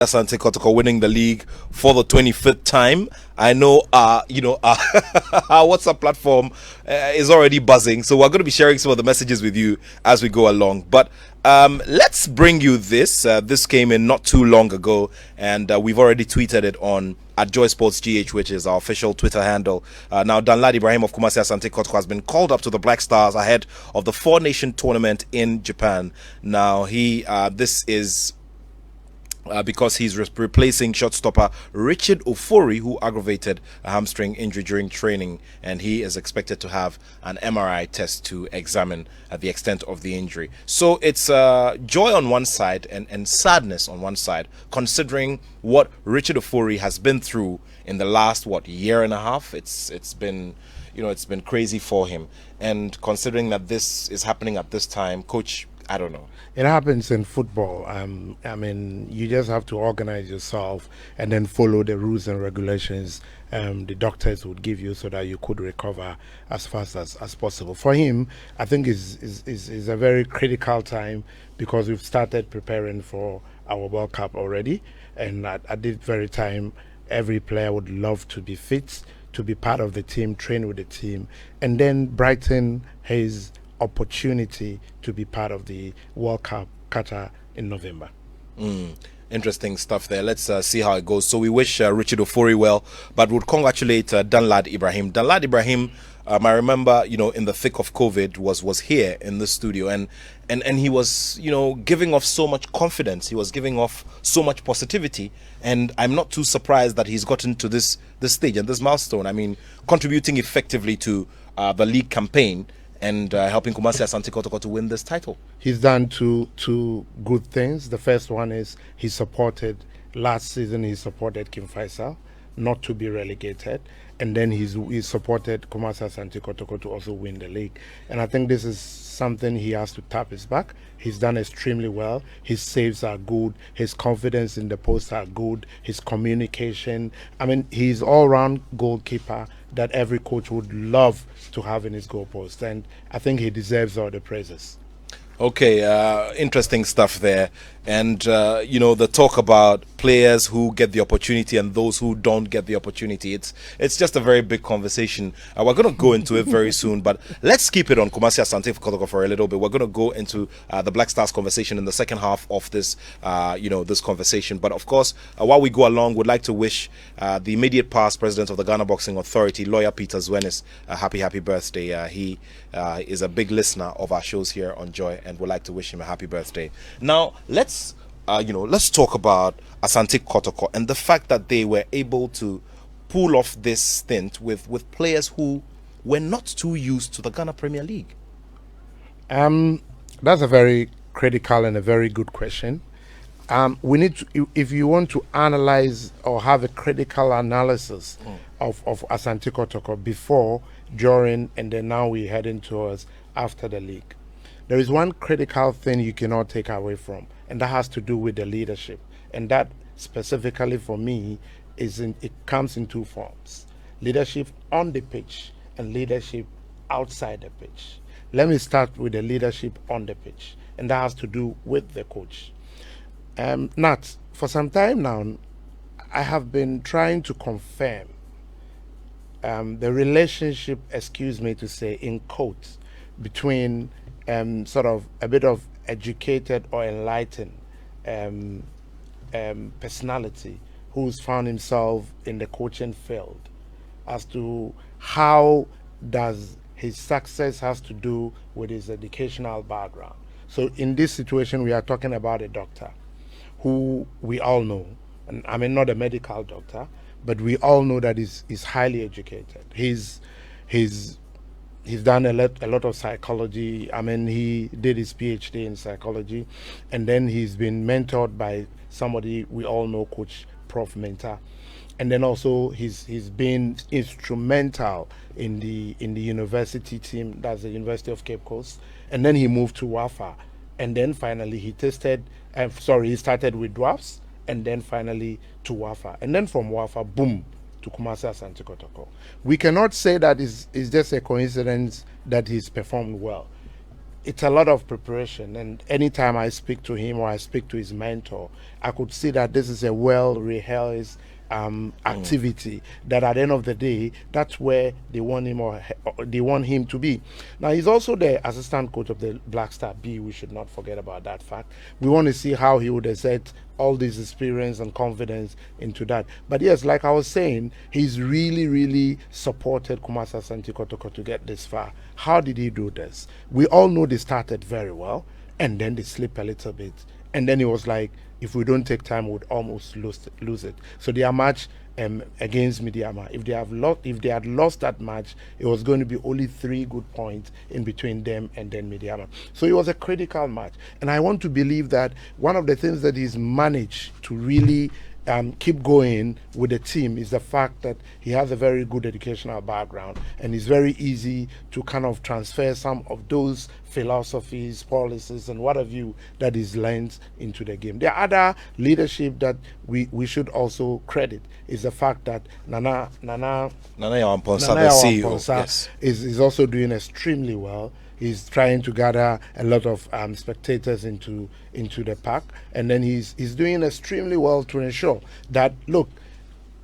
Asante Kotoko winning the league for the 25th time. I know, our WhatsApp platform is already buzzing, so we're going to be sharing some of the messages with you as we go along. But let's bring you this. This came in not too long ago, and we've already tweeted it on at Joy Sports GH, which is our official Twitter handle. Now, Danlad Ibrahim of Kumasi Asante Kotoko has been called up to the Black Stars ahead of the Four Nation tournament in Japan. Now, this is because he's replacing shortstopper Richard Ofori, who aggravated a hamstring injury during training, and he is expected to have an MRI test to examine the extent of the injury. So it's joy on one side and sadness on one side, considering what Richard Ofori has been through in the last year and a half. It's been crazy for him, and considering that this is happening at this time, coach, I don't know. It happens in football. I mean, you just have to organize yourself and then follow the rules and regulations the doctors would give you so that you could recover as fast as possible. For him, I think is a very critical time because we've started preparing for our World Cup already. And at this very time, every player would love to be fit, to be part of the team, train with the team, and then brighten his opportunity to be part of the World Cup Qatar in November. Interesting stuff there. Let's see how it goes. So we wish Richard Ofori well, but would congratulate Danlad Ibrahim. Danlad Ibrahim, I remember, in the thick of COVID, was here in the studio, and he was, giving off so much confidence. He was giving off so much positivity, and I'm not too surprised that he's gotten to this stage and this milestone. I mean, contributing effectively to the league campaign and helping Kumasi Asante Kotoko to win this title. He's done two good things. The first one is last season he supported Kim Faisal not to be relegated, and then he supported Kumasi Asante Kotoko to also win the league. And I think this is something he has to tap his back. He's done extremely well. His saves are good. His confidence in the post are good. His communication. I mean, he's all-round goalkeeper that every coach would love to have in his goalpost, and I think he deserves all the praises. Okay, interesting stuff there. And, the talk about players who get the opportunity and those who don't get the opportunity. It's just a very big conversation. We're going to go into it very soon, but let's keep it on Kumasi Asante Kotoko for a little bit. We're going to go into the Black Stars conversation in the second half of this, this conversation. But of course, while we go along, we'd like to wish the immediate past president of the Ghana Boxing Authority, lawyer Peter Zwenis, a happy birthday. He is a big listener of our shows here on Joy, and would like to wish him a happy birthday. Now, let's talk about Asante Kotoko and the fact that they were able to pull off this stint with players who were not too used to the Ghana Premier League. That's a very critical and a very good question. We need to, if you want to analyze or have a critical analysis of Asante Kotoko before, during, and then now we're heading towards after the league. There is one critical thing you cannot take away from, and that has to do with the leadership. And that specifically for me it comes in two forms: leadership on the pitch and leadership outside the pitch. Let me start with the leadership on the pitch, and that has to do with the coach. Nat, for some time now, I have been trying to confirm the relationship, excuse me to say, in quotes, between sort of a bit of educated or enlightened personality who's found himself in the coaching field, as to how does his success has to do with his educational background. So in this situation, we are talking about a doctor who we all know, and I mean not a medical doctor, but we all know that he's highly educated. He's done a lot of psychology. I mean, he did his PhD in psychology, and then he's been mentored by somebody we all know, Coach Prof Mentor, and then also he's been instrumental in the university team, that's the University of Cape Coast, and then he moved to WAFA, and then finally he started with Dwarfs, and then finally to WAFA, and then from WAFA, boom, to Kumasi Asante Kotoko. We cannot say that it's just a coincidence that he's performed well. it's a lot of preparation, and anytime I speak to him or I speak to his mentor, I could see that this is a well rehearsed activity, that at the end of the day, that's where they want him or they want him to be. Now, he's also the assistant coach of the Black Star B. We should not forget about that fact. We want to see how he would exert all this experience and confidence into that. But yes, like I was saying, he's really, really supported Kumasi Asante Kotoko to get this far. How did he do this? We all know they started very well, and then they slip a little bit. And then it was like, if we don't take time, we would almost lose it. So their match against Midiama, if they had lost that match, it was going to be only 3 good points in between them and then Midiama. So it was a critical match, and I want to believe that one of the things that he's managed to really keep going with the team is the fact that he has a very good educational background, and it's very easy to kind of transfer some of those philosophies, policies, and what have you that is learned into the game. The other leadership that we should also credit is the fact that Nana Yawamponsa, the CEO, yes, is also doing extremely well. He's trying to gather a lot of spectators into the park, and then he's doing extremely well to ensure that, look,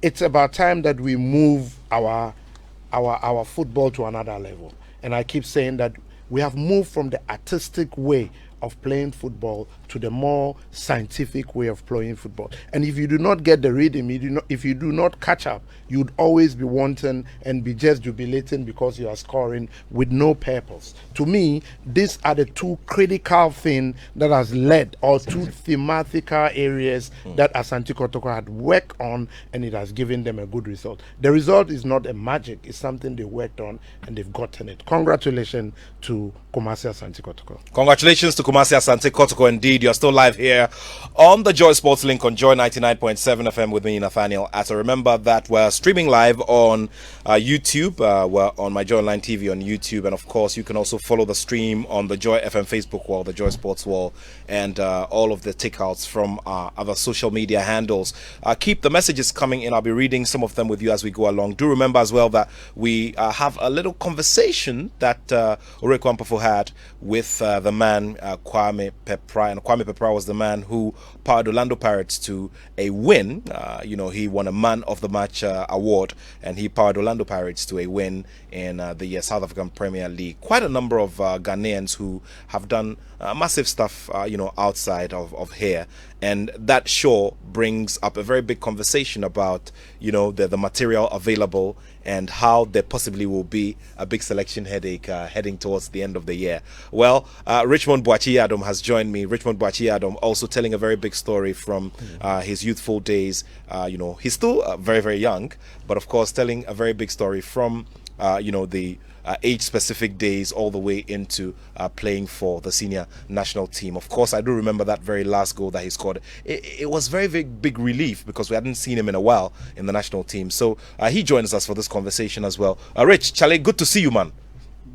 it's about time that we move our football to another level. And I keep saying that we have moved from the artistic way of playing football to the more scientific way of playing football. And if you do not get the rhythm, if you do not catch up, you'd always be wanting and be just jubilating because you are scoring with no purpose. To me, these are the 2 critical things that has led, or 2 thematical areas that Asante Kotoko had worked on, and it has given them a good result. The result is not a magic, it's something they worked on and they've gotten it. Congratulations to Kumasi Asante Kotoko. Congratulations to Kumasi Asante Kotoko. Indeed, you're still live here on the Joy Sports Link on Joy 99.7 FM with me, Nathaniel Attoh. Remember that we're streaming live on YouTube. We're on my Joy Online TV on YouTube, and of course, you can also follow the stream on the Joy FM Facebook wall, the Joy Sports wall, and all of the takeouts from our other social media handles. Keep the messages coming in. I'll be reading some of them with you as we go along. Do remember as well that we have a little conversation that Orekwan Pafo had with the man Kwame Pepra, and Kwame Pepra was the man who powered Orlando Pirates to a win. He won a Man of the Match award, and he powered Orlando Pirates to a win in the South African Premier League. Quite a number of Ghanaians who have done massive stuff, outside of here, and that sure brings up a very big conversation about the material available and how there possibly will be a big selection headache heading towards the end of the year. Well, Richmond Boachi Adam has joined me. Richmond Boachi Adam also telling a very big story from his youthful days. He's still very, very young, but of course telling a very big story from the age-specific days all the way into playing for the senior national team. Of course, I do remember that very last goal that he scored. It was very, very big relief because we hadn't seen him in a while in the national team. So he joins us for this conversation as well. Rich, Charlie, good to see you, man.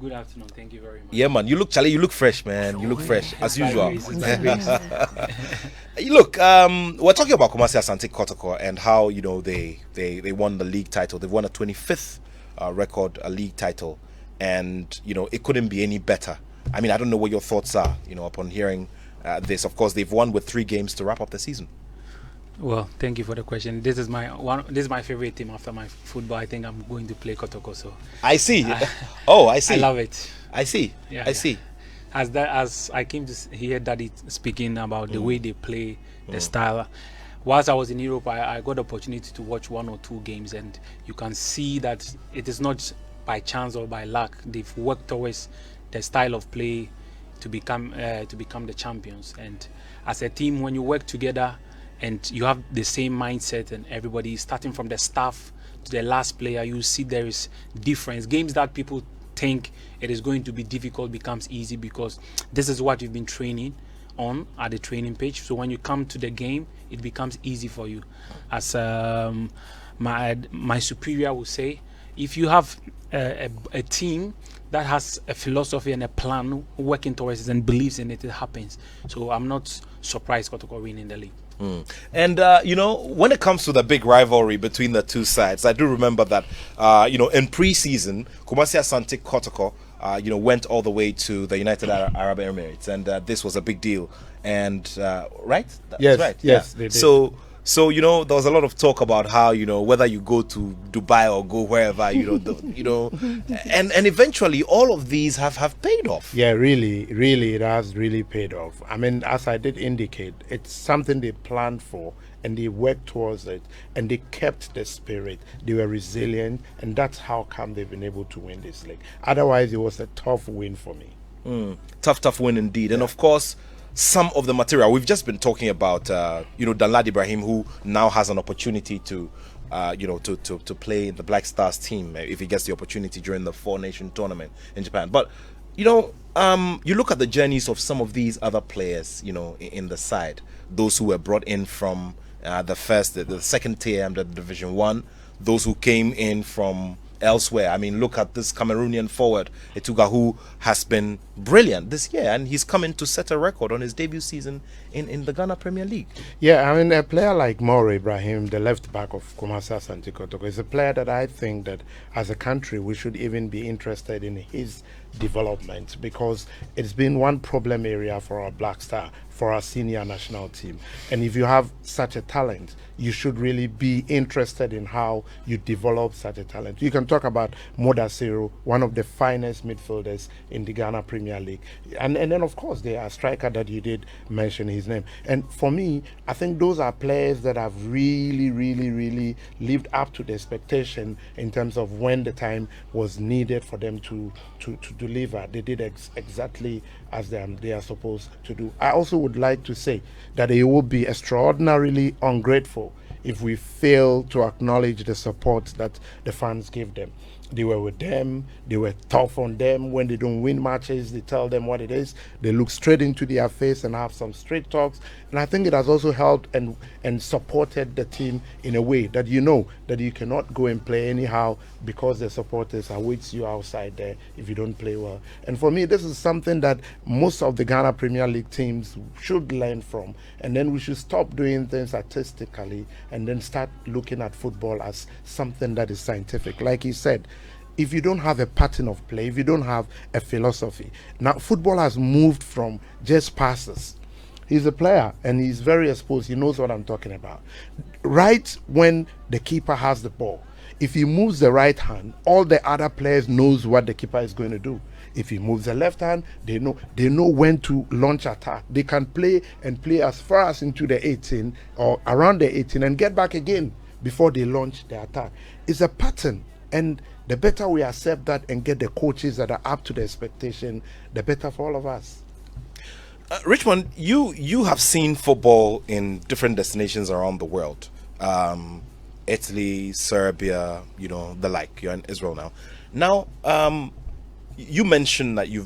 Good afternoon. Thank you very much. Yeah, man. You look fresh, man. You look fresh as usual. Look, we're talking about Kumasi Asante Kotoko and how they won the league title. They won a 25th record league title. And it couldn't be any better. I mean, I don't know what your thoughts are upon hearing this. Of course, they've won with 3 games to wrap up the season. Well, thank you for the question. This is my favorite team after my football. I think I'm going to play Kotoko. So I see. I see. I love it. I see. Yeah, I see. As I came to hear Daddy speaking about the way they play, the style. Whilst I was in Europe, I got the opportunity to watch 1 or 2 games, and you can see that it is not by chance or by luck. They've worked towards the style of play to become the champions. And as a team, when you work together and you have the same mindset, and everybody starting from the staff to the last player, you see there is difference. Games that people think it is going to be difficult becomes easy because this is what you've been training on at the training page. So when you come to the game, it becomes easy for you. As my superior will say, if you have a team that has a philosophy and a plan working towards it and believes in it, it happens. So I'm not surprised Kotoko winning the league. And when it comes to the big rivalry between the two sides, I do remember that in pre-season, Kumasi Asante Kotoko went all the way to the United Arab Emirates, and this was a big deal. And right, that's Yes, right, yes, yeah. they did. So there was a lot of talk about how whether you go to Dubai or go wherever, and eventually all of these have paid off. Yeah, really, it has really paid off. I mean, as I did indicate, it's something they planned for and they worked towards it and they kept the spirit. They were resilient, and that's how come they've been able to win this league. Otherwise, it was a tough win for me. Tough win indeed. And of course, some of the material we've just been talking about, Danlad Ibrahim, who now has an opportunity to to play in the Black Stars team if he gets the opportunity during the Four Nation tournament in Japan. But you look at the journeys of some of these other players, in the side, those who were brought in from the second tier under Division 1, those who came in from elsewhere. I mean, look at this Cameroonian forward, Etuga, who has been brilliant this year, and he's coming to set a record on his debut season in the Ghana Premier League. Yeah, I mean, a player like Mauro Ibrahim, the left back of Kumasi Asante Kotoko, is a player that I think that as a country we should even be interested in his development, because it's been one problem area for our Black Star, for our senior national team. And if you have such a talent, you should really be interested in how you develop such a talent. You can talk about Modasiru, one of the finest midfielders in the Ghana Premier League. And then, of course, there are striker that you did mention his name. And for me, I think those are players that have really lived up to the expectation in terms of when the time was needed for them to deliver. They did exactly as they are supposed to do. I also would like to say that it would be extraordinarily ungrateful if we fail to acknowledge the support that the fans give them. They were with them, they were tough on them. When they don't win matches, they tell them what it is. They look straight into their face and have some straight talks. And I think it has also helped and supported the team in a way that that you cannot go and play anyhow because the supporters awaits you outside there if you don't play well. And for me, this is something that most of the Ghana Premier League teams should learn from. And then we should stop doing things artistically and then start looking at football as something that is scientific. Like he said, if you don't have a pattern of play, if you don't have a philosophy. Now, football has moved from just passes. He's a player and he's very exposed. He knows what I'm talking about. Right when the keeper has the ball, if he moves the right hand, all the other players knows what the keeper is going to do. If he moves the left hand, they know when to launch attack. They can play as far as into the 18 or around the 18 and get back again before they launch the attack. It's a pattern, and the better we accept that and get the coaches that are up to the expectation, the better for all of us. Richmond, you have seen football in different destinations around the world, Italy, Serbia, the like. You're in Israel now. Now, you mentioned that you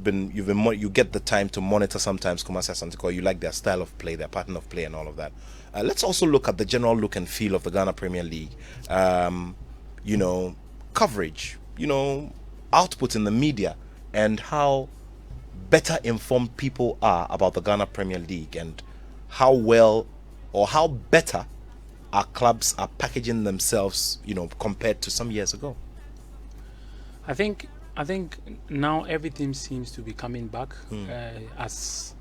get the time to monitor sometimes Kumasi Asante Kotoko. You like their style of play, their pattern of play, and all of that. Let's also look at the general look and feel of the Ghana Premier League. Coverage, output in the media, and how better informed people are about the Ghana Premier League, and how well or how better our clubs are packaging themselves, compared to some years ago. I think now everything seems to be coming back, as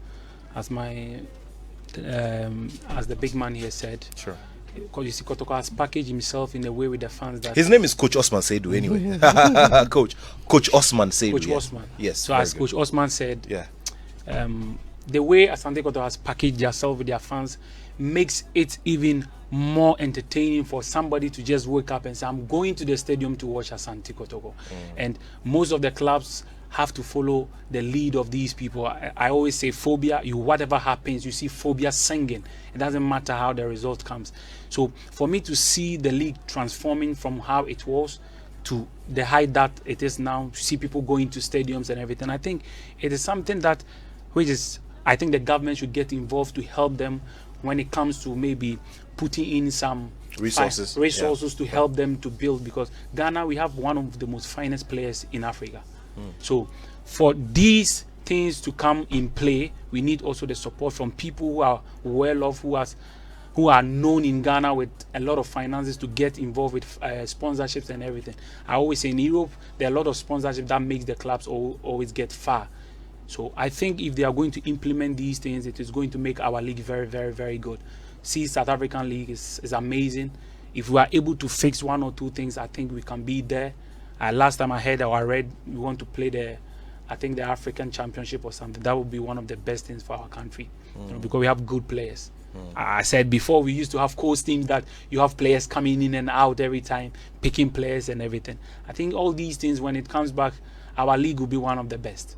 the big man here said. Sure. Because you see, Kotoko has packaged himself in a way with the fans that his name is Coach Osman Seidu anyway. Coach Osman Seidu. Coach Osman. Yes. So as Coach Osman said, yeah, the way Asante Kotoko has packaged themselves with their fans makes it even more entertaining for somebody to just wake up and say, I'm going to the stadium to watch Asante Kotoko. And most of the clubs have to follow the lead of these people. I always say phobia, whatever happens, you see phobia singing. It doesn't matter how the result comes. So for me to see the league transforming from how it was to the height that it is now, to see people going to stadiums and everything, I think it is something I think the government should get involved to help them when it comes to maybe putting in some resources to help them to build, because Ghana, we have one of the most finest players in Africa. So for these things to come in play, we need also the support from people who are well off, who who are known in Ghana with a lot of finances to get involved with sponsorships and everything. I always say in Europe, there are a lot of sponsorship that makes the clubs always get far. So I think if they are going to implement these things, it is going to make our league very, very, very good. See, South African league is amazing. If we are able to fix one or two things, I think we can be there. Last time I heard or I read, we want to play the African Championship or something. That would be one of the best things for our country, because we have good players. I said before, we used to have coach teams that you have players coming in and out every time, picking players and everything. I think all these things, when it comes back, our league will be one of the best.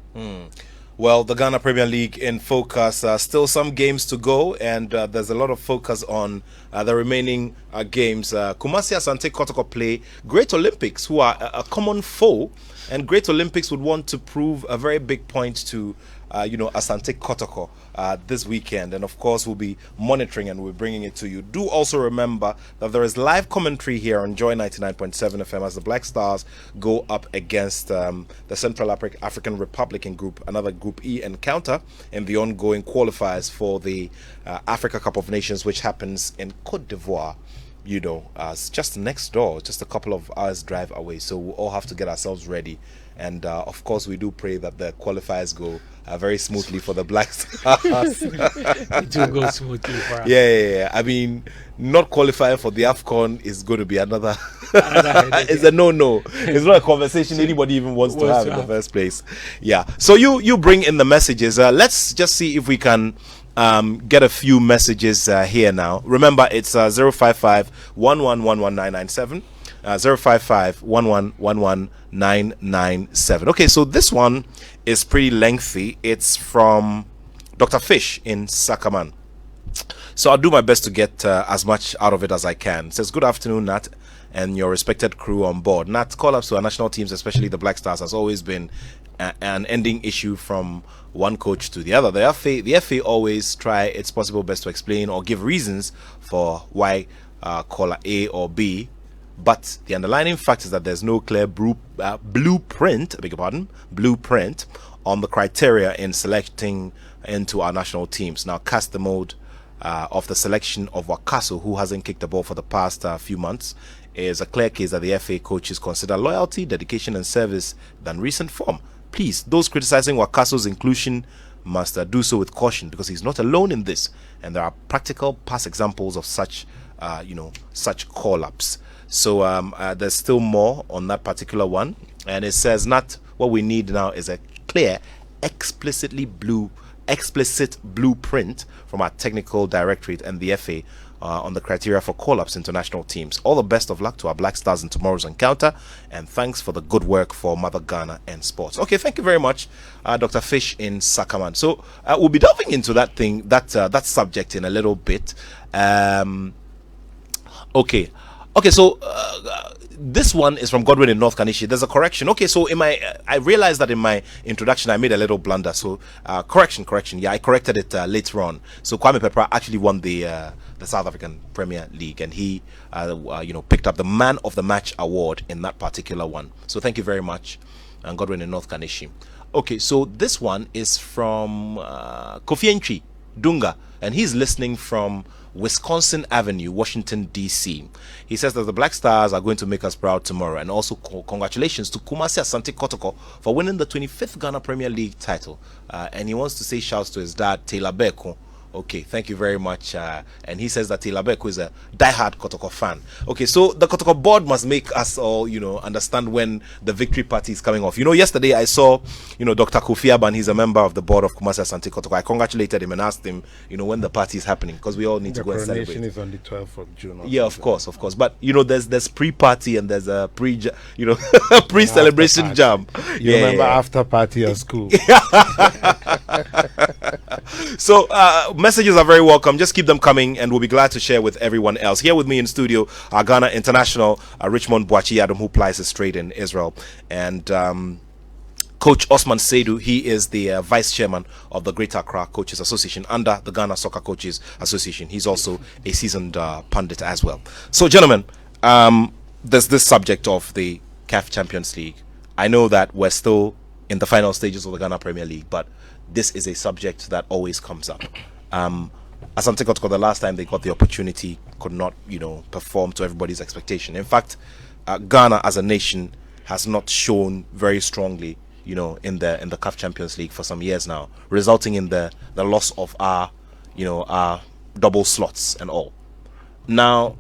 Well, the Ghana Premier League in focus. Still some games to go, and there's a lot of focus on the remaining games. Kumasi Asante Kotoko play Great Olympics, who are a common foe, and Great Olympics would want to prove a very big point to Asante Kotoko this weekend, and of course we'll be monitoring and we'll be bringing it to you. Do also remember that there is live commentary here on Joy 99.7 FM as the Black Stars go up against the Central African Republic in another Group E encounter in the ongoing qualifiers for the Africa Cup of Nations, which happens in Cote d'Ivoire. It's just next door, just a couple of hours drive away. So we'll all have to get ourselves ready. And of course, we do pray that the qualifiers go very smoothly for the Black Stars. It will go smoothly for us. Yeah. I mean, not qualifying for the AFCON is going to be another. It's a no. It's not a conversation anybody even wants to have in the first place. Yeah. So you bring in the messages. Let's just see if we can get a few messages here now. Remember, it's 055 1111997. 055 1111997. Okay, so this one is pretty lengthy. It's from Dr. Fish in Sakaman. So I'll do my best to get as much out of it as I can. It says, good afternoon, Nat, and your respected crew on board. Nat, call-ups to our national teams, especially the Black Stars, has always been an ending issue from one coach to the other. The FA always try its possible best to explain or give reasons for why caller A or B, but the underlying fact is that there's no clear blueprint on the criteria in selecting into our national teams. Now, cast the mode of the selection of Wakaso, who hasn't kicked the ball for the past few months, is a clear case that the FA coaches consider loyalty, dedication, and service than recent form. Please, those criticizing Wakaso's inclusion must do so with caution, because he's not alone in this, and there are practical past examples of such call-ups. So there's still more on that particular one, and it says not what we need now is a clear, explicit blueprint from our technical directorate and the FA on the criteria for call-ups into national teams. All the best of luck to our Black Stars in tomorrow's encounter, and thanks for the good work for Mother Ghana and sports. Okay, thank you very much, Dr. Fish in Sakaman. So we'll be delving into that subject in a little bit. Okay, so this one is from Godwin in North Kanishi. There's a correction. Okay, so I realized that in my introduction I made a little blunder. So correction. Yeah, I corrected it later on. So Kwame Pepra actually won the South African Premier League, and he picked up the Man of the Match award in that particular one. So thank you very much, Godwin in North Kanishi. Okay, so this one is from Kofi Entry Dunga, and he's listening from Wisconsin Avenue, Washington, D.C. He says that the Black Stars are going to make us proud tomorrow, and also congratulations to Kumasi Asante Kotoko for winning the 25th Ghana Premier League title. And he wants to say shouts to his dad, Taylor Beko. Okay, thank you very much. And he says that Taylor Beko is a diehard Kotoko fan. Okay, so the Kotoko board must make us all, understand when the victory party is coming off. Yesterday I saw, Dr. Kofi Aban. He's a member of the board of Kumasi Asante Kotoko. I congratulated him and asked him, when the party is happening, because we all need to go and celebrate. The coronation is on the 12th of June. Yeah, of course. But there's pre-party and there's a pre-celebration jam. You remember after party at school. So messages are very welcome. Just keep them coming, and we'll be glad to share with everyone else. Here with me in studio, our Ghana international Richmond Boachi Adam, who plies his trade in Israel, and Coach Osman Seidu. He is the vice chairman of the Greater Accra Coaches Association under the Ghana Soccer Coaches Association. He's also a seasoned pundit as well. So, gentlemen, there's this subject of the CAF Champions League. I know that we're still in the final stages of the Ghana Premier League, but this is a subject that always comes up. Asante Kotoko, the last time they got the opportunity, could not, perform to everybody's expectation. In fact, Ghana as a nation has not shown very strongly, in the CAF Champions League for some years now, resulting in the loss of our double slots and all. Now,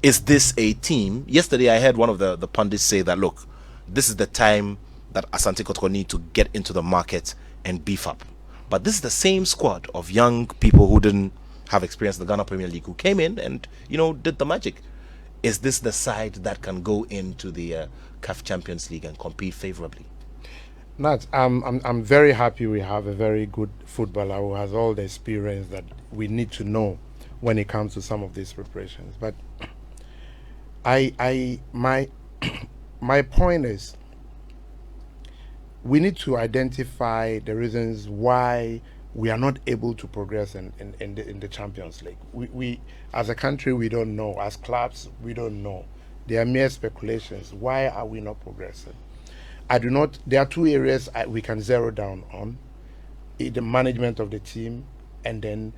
is this a team? Yesterday, I heard one of the pundits say that, look, this is the time that Asante Kotoko need to get into the market and beef up. But this is the same squad of young people who didn't have experience in the Ghana Premier League who came in and, did the magic. Is this the side that can go into the CAF Champions League and compete favorably? Nat, I'm very happy we have a very good footballer who has all the experience that we need to know when it comes to some of these preparations. But my point is, we need to identify the reasons why we are not able to progress in the Champions League. We as a country, we don't know. As clubs, we don't know. They are mere speculations. Why are we not progressing? There are two areas we can zero down on: the management of the team, and then,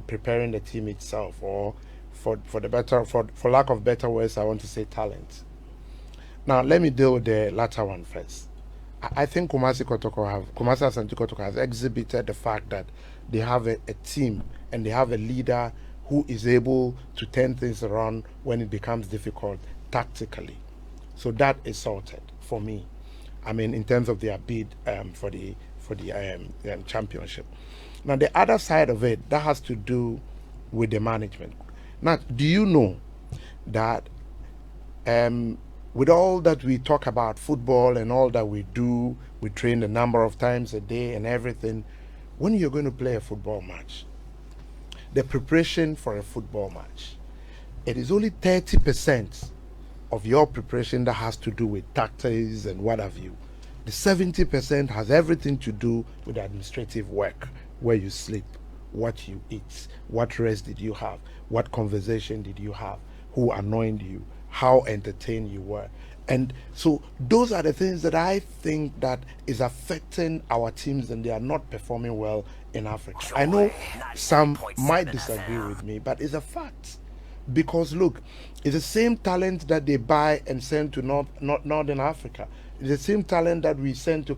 preparing the team itself, or for lack of better words, I want to say talent. Now, let me deal with the latter one first. I think Asante Kotoko has exhibited the fact that they have a team and they have a leader who is able to turn things around when it becomes difficult tactically. So that is sorted for me. In terms of their bid for the championship. Now, the other side of it, that has to do with the management. Now, do you know that with all that we talk about football and all that we do, we train a number of times a day and everything, when you're going to play a football match, the preparation for a football match, it is only 30% of your preparation that has to do with tactics and what have you. The 70% has everything to do with administrative work, where you sleep, what you eat, what rest did you have, what conversation did you have, who annoyed you, how entertained you were. And so those are the things that I think that is affecting our teams, and they are not performing well in Africa. I know some might disagree with me, but it's a fact. Because look, it's the same talent that they buy and send to Northern Africa. It's the same talent that we send to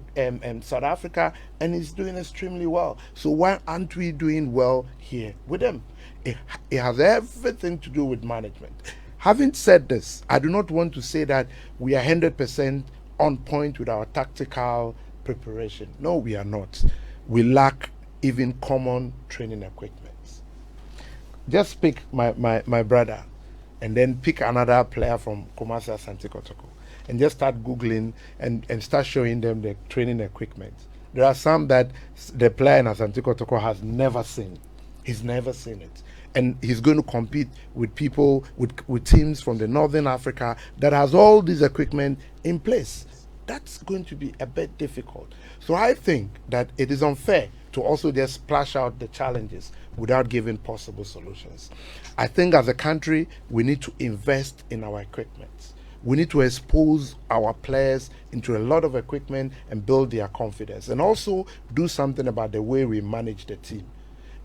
South Africa, and it's doing extremely well. So why aren't we doing well here with them? It has everything to do with management. Having said this, I do not want to say that we are 100% on point with our tactical preparation. No, we are not. We lack even common training equipment. Just pick my brother, and then pick another player from Asante Kotoko, and just start Googling and start showing them the training equipment. There are some that the player in Asante Kotoko has never seen. He's never seen it. And he's going to compete with people, with teams from the Northern Africa that has all this equipment in place. That's going to be a bit difficult. So I think that it is unfair to also just splash out the challenges without giving possible solutions. I think as a country, we need to invest in our equipment. We need to expose our players into a lot of equipment and build their confidence, and also do something about the way we manage the team.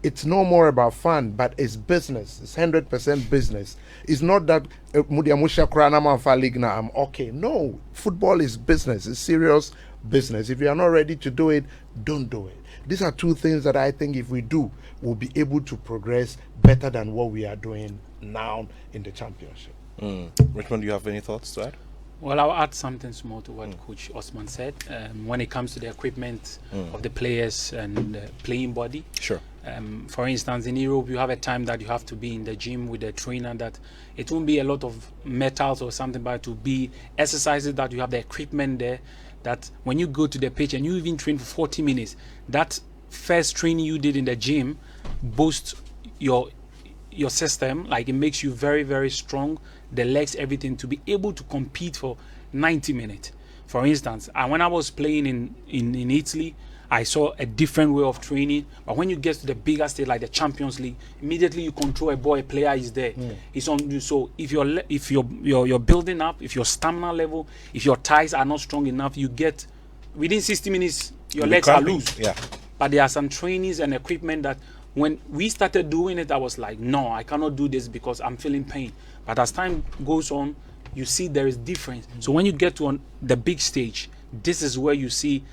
It's no more about fun, but it's business. It's 100% business. It's not that I'm okay. No, football is business. It's serious business. If you are not ready to do it, don't do it. These are two things that I think if we do, we'll be able to progress better than what we are doing now in the championship. Richmond, do you have any thoughts to add? Well, I'll add something small to what Coach Osman said. When it comes to the equipment of the players and the playing body. Sure. For instance, in Europe, you have a time that you have to be in the gym with a trainer, that it won't be a lot of metals or something, but to be exercises that you have the equipment there, that when you go to the pitch and you even train for 40 minutes, that first training you did in the gym boosts your system. Like, it makes you very, very strong, the legs, everything, to be able to compete for 90 minutes. For instance, when I was playing in Italy, I saw a different way of training. But when you get to the bigger stage, like the Champions League, immediately you control a ball, a player is there. He's on you. So if you're building up, if your stamina level, if your thighs are not strong enough, you get within 60 minutes your legs are loose. Yeah. But there are some trainings and equipment that When we started doing it, I was like, no, I cannot do this because I'm feeling pain. But as time goes on, you see there is difference. So when you get to the big stage, this is where you see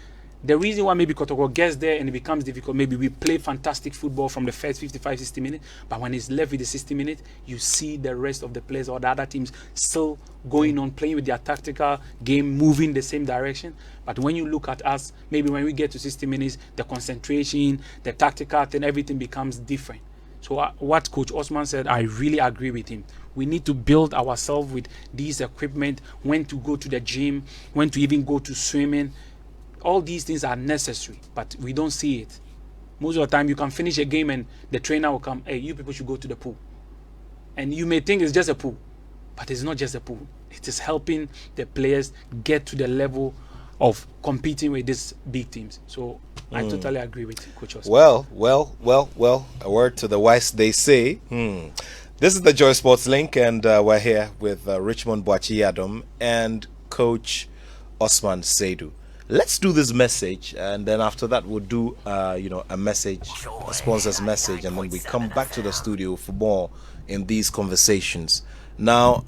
the reason why maybe Kotoko gets there and it becomes difficult. Maybe we play fantastic football from the first 55, 60 minutes, but when it's left with the 60 minutes, you see the rest of the players or the other teams still going on, playing with their tactical game, moving the same direction. But when you look at us, maybe when we get to 60 minutes, the concentration, the tactical thing, everything becomes different. So what Coach Osman said, I really agree with him. We need to build ourselves with these equipment, when to go to the gym, when to even go to swimming. All these things are necessary, but we don't see it. Most of the time, you can finish a game and the trainer will come, hey, you people should go to the pool. And you may think it's just a pool, but it's not just a pool. It is helping the players get to the level of competing with these big teams. So I totally agree with Coach Osman. Well. A word to the wise, they say. This is the Joy Sports Link, and we're here with Richmond Boakye-Adom and Coach Osman Saidu. Let's do this message, and then after that we'll do a message, a sponsor's message, and then we come back to the studio for more in these conversations. Now,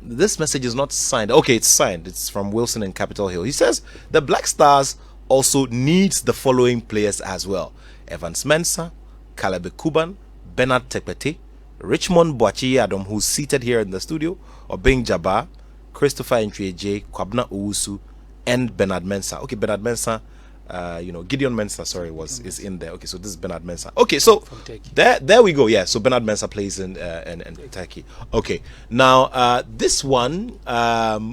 this message is not signed. Okay, it's signed. It's from Wilson in Capitol Hill. He says the Black Stars also needs the following players as well: Evans Mensah, Caleb Kuban, Bernard Tekpete, Richmond Boakye-Adom, who's seated here in the studio, Obeng Jabbar, Christopher Ntweje, Kwabna Owusu, and Bernard Mensah. Okay, Bernard Mensah, Gideon Mensah, sorry, is in there. Okay, so this is Bernard Mensah. Okay, so there we go. Yeah, so Bernard Mensah plays in Turkey. Okay, now this one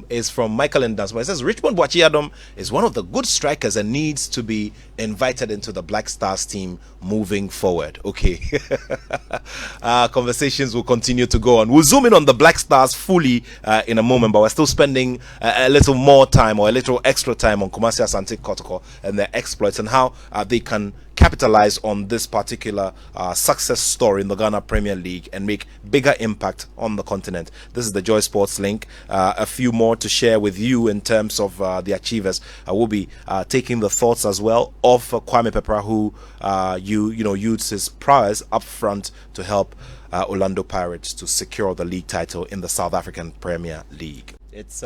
is from Michael and Dansma. It says Richmond Boakye-Adom is one of the good strikers and needs to be invited into the Black Stars team moving forward. Okay, conversations will continue to go on. We'll zoom in on the Black Stars fully in a moment, but we're still spending a little more time, or a little extra time, on Kumasi Asante Kotoko and their exploits, and how they can capitalize on this particular success story in the Ghana Premier League and make bigger impact on the continent. This is the Joy Sports Link. A few more to share with you in terms of the achievers. I will be taking the thoughts as well of Kwame Pepra, who used his prowess up front to help Orlando Pirates to secure the league title in the South African Premier League. It's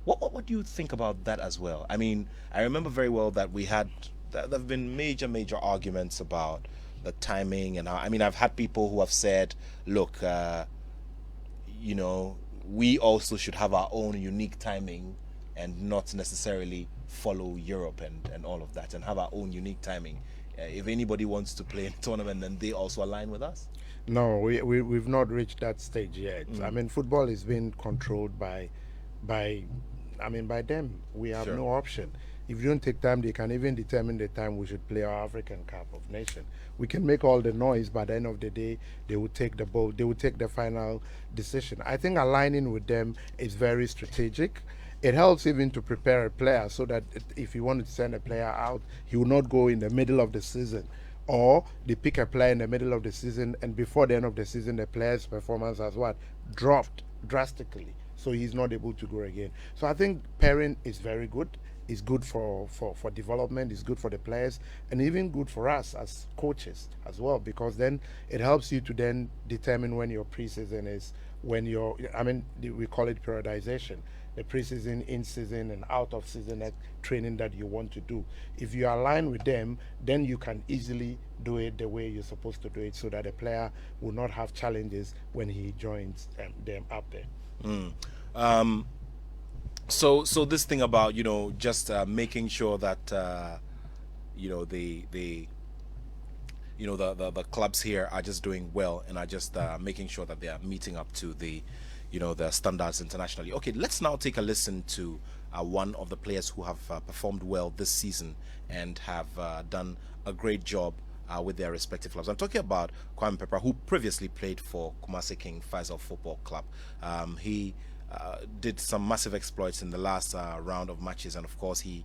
what do you think about that as well? I mean, I remember very well that there have been major arguments about the timing, and I've had people who have said, look, we also should have our own unique timing and not necessarily follow Europe and all of that, and have our own unique timing. If anybody wants to play in a tournament, then they also align with us. No, we've not reached that stage yet. I mean, football is being controlled by them. We have no option. If you don't take time, they can even determine the time we should play our African Cup of Nations. We can make all the noise, but at the end of the day, they will take the ball. They will take the final decision. I think aligning with them is very strategic. It helps even to prepare a player so that if you want to send a player out, he will not go in the middle of the season. Or they pick a player in the middle of the season, and before the end of the season, the player's performance has dropped drastically. So he's not able to go again. So I think pairing is very good. It's good for development. It's good for the players, and even good for us as coaches as well, because then it helps you to then determine when your preseason is, when you're, we call it periodization. The preseason, in-season, and out-of-season training that you want to do. If you align with them, then you can easily do it the way you're supposed to do it, so that a player will not have challenges when he joins them up there. So this thing about just making sure that the clubs here are just doing well and are just making sure that they are meeting up to the standards internationally. Okay, let's now take a listen to one of the players who have performed well this season and have done a great job with their respective clubs. I'm talking about Kwame Pepra, who previously played for Kumasi King Faisal Football Club. He did some massive exploits in the last round of matches, and of course he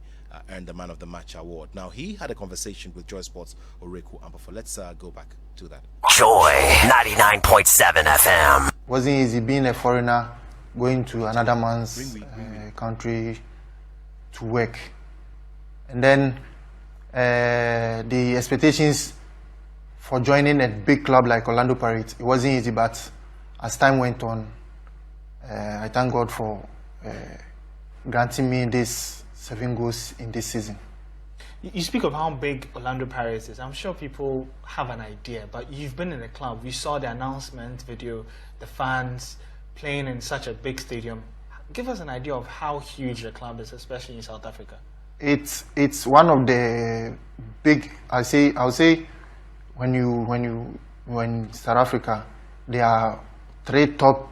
earned the Man of the Match award. Now, he had a conversation with Joy Sports Oreku Amperfor. Let's go back to that. Joy 99.7 FM. Wasn't easy being a foreigner, going to another man's country to work. And then the expectations for joining a big club like Orlando Pirates. It wasn't easy, but as time went on, I thank God for granting me these 7 goals in this season. You speak of how big Orlando Pirates is. I'm sure people have an idea, but you've been in the club. We saw the announcement video, the fans playing in such a big stadium. Give us an idea of how huge the club is, especially in South Africa. It's one of the big. I'll say when South Africa, there are 3 top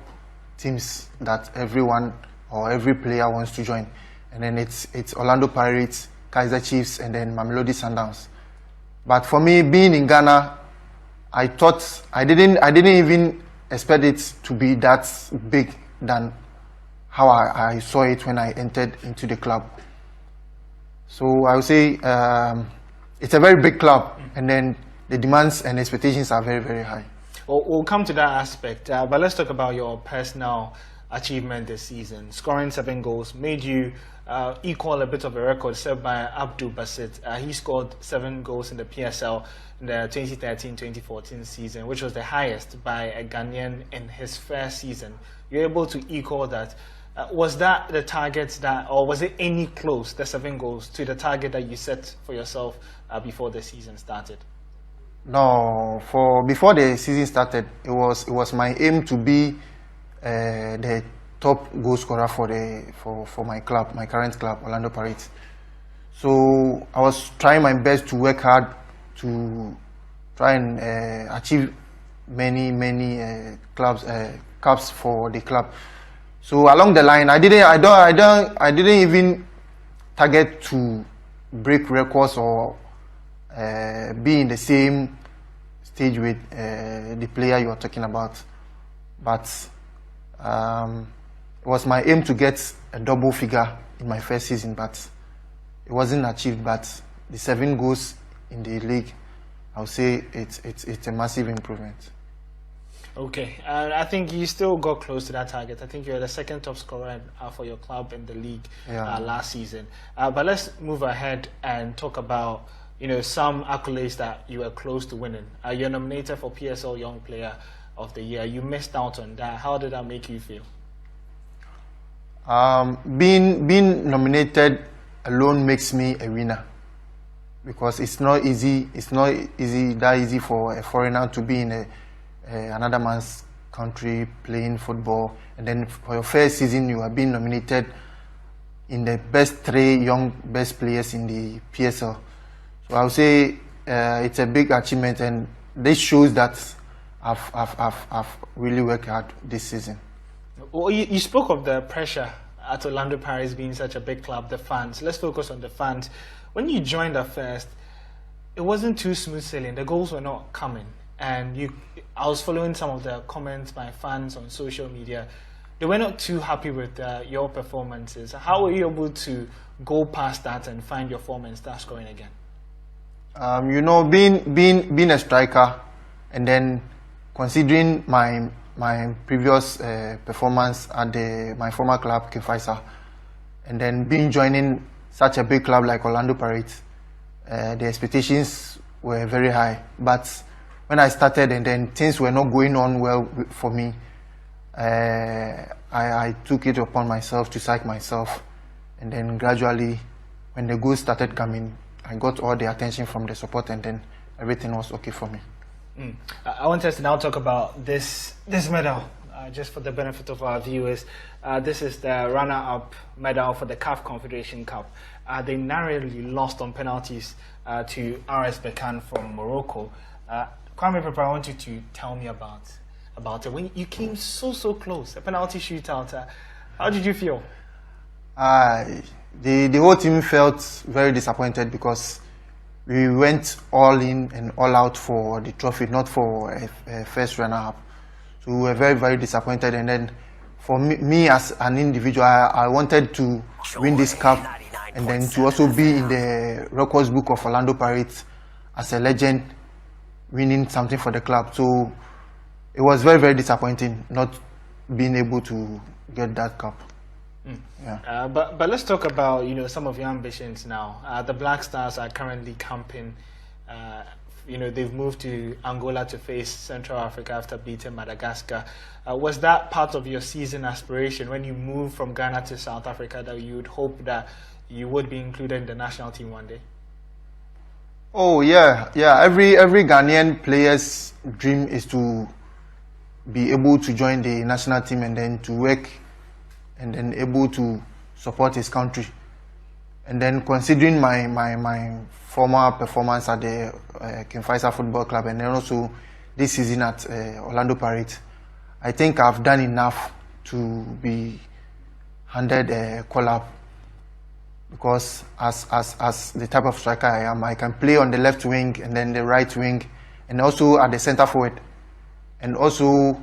teams that everyone or every player wants to join, and then it's Orlando Pirates, Kaizer Chiefs, and then Mamelodi Sundowns. But for me, being in Ghana, I thought I didn't even expect it to be that big than how I saw it when I entered into the club. So I would say it's a very big club, and then the demands and expectations are very, very high. We'll come to that aspect, but let's talk about your personal achievement this season. Scoring 7 goals made you equal a bit of a record set by Abdul Basit. He scored 7 goals in the PSL in the 2013-2014 season, which was the highest by a Ghanaian in his first season. You're able to equal that. Was that the target or was it any close, the 7 goals, to the target that you set for yourself before the season started? No, before the season started, it was my aim to be the top goal scorer for my club, my current club, Orlando Pirates. So I was trying my best to work hard to try and achieve many cups for the club. So along the line, I didn't even target to break records or be in the same stage with the player you are talking about, but it was my aim to get a double figure in my first season, but it wasn't achieved. But the 7 goals in the league, I would say it's a massive improvement. Okay, I think you still got close to that target. I think you're the 2nd top scorer for your club in the league last season. But let's move ahead and talk about some accolades that you were close to winning. You're nominated for PSL Young Player of the Year. You missed out on that. How did that make you feel? Being nominated alone makes me a winner, because it's not easy. It's not that easy for a foreigner to be in another man's country playing football, and then for your first season you are being nominated in the best 3 young best players in the PSL. So I would say it's a big achievement, and this shows that I've really worked hard this season. Well, you spoke of the pressure at Orlando Pirates being such a big club, the fans. Let's focus on the fans. When you joined at first, it wasn't too smooth sailing. The goals were not coming. And I was following some of the comments by fans on social media. They were not too happy with your performances. How were you able to go past that and find your form and start scoring again? Being a striker, and then considering my previous performance at my former club, Confederation, and then joining such a big club like Orlando Pirates, the expectations were very high. But when I started and then things were not going on well for me, I took it upon myself to psych myself, and then gradually, when the goals started coming, I got all the attention from the support, and then everything was okay for me. I want us to now talk about this medal, just for the benefit of our viewers. This is the runner-up medal for the CAF Confederation Cup. They narrowly lost on penalties to RS Berkane from Morocco. Kwame Papa, I want you to tell me about it. When you came so close, a penalty shootout, how did you feel? The whole team felt very disappointed, because we went all in and all out for the trophy, not for a first runner-up. So we were very, very disappointed. And then for me as an individual, I wanted to win this cup, and then to also be in the records book of Orlando Pirates as a legend, winning something for the club. So it was very, very disappointing not being able to get that cup. Yeah. But let's talk about some of your ambitions now. The Black Stars are currently camping they've moved to Angola to face Central Africa after beating Madagascar. Was that part of your season aspiration when you moved from Ghana to South Africa, that you would hope that you would be included in the national team one day? Oh yeah. Every Ghanaian player's dream is to be able to join the national team and then to work and then able to support his country. And then considering my former performance at the Confederation Football Club and then also this season at Orlando Pirates, I think I've done enough to be handed a call-up, because as the type of striker I am, I can play on the left wing and then the right wing and also at the center forward. And also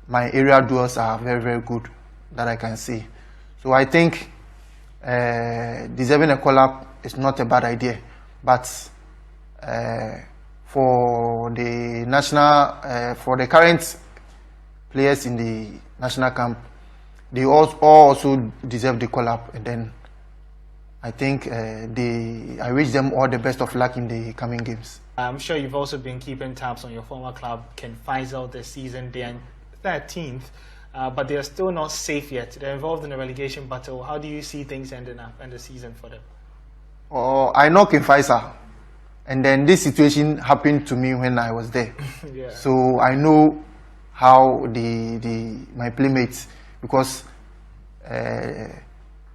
my area duels are very, very good that I can see. So I think deserving a call-up is not a bad idea. But for the for the current players in the national camp, they all also deserve the call-up. And then I think I wish them all the best of luck in the coming games. I'm sure you've also been keeping tabs on your former club, Ken Faisal, this season. They are 13th, but they are still not safe yet. They're involved in a relegation battle. How do you see things ending up in the season for them? Oh, I know Ken Faisal, and then this situation happened to me when I was there. Yeah. So I know how my playmates, because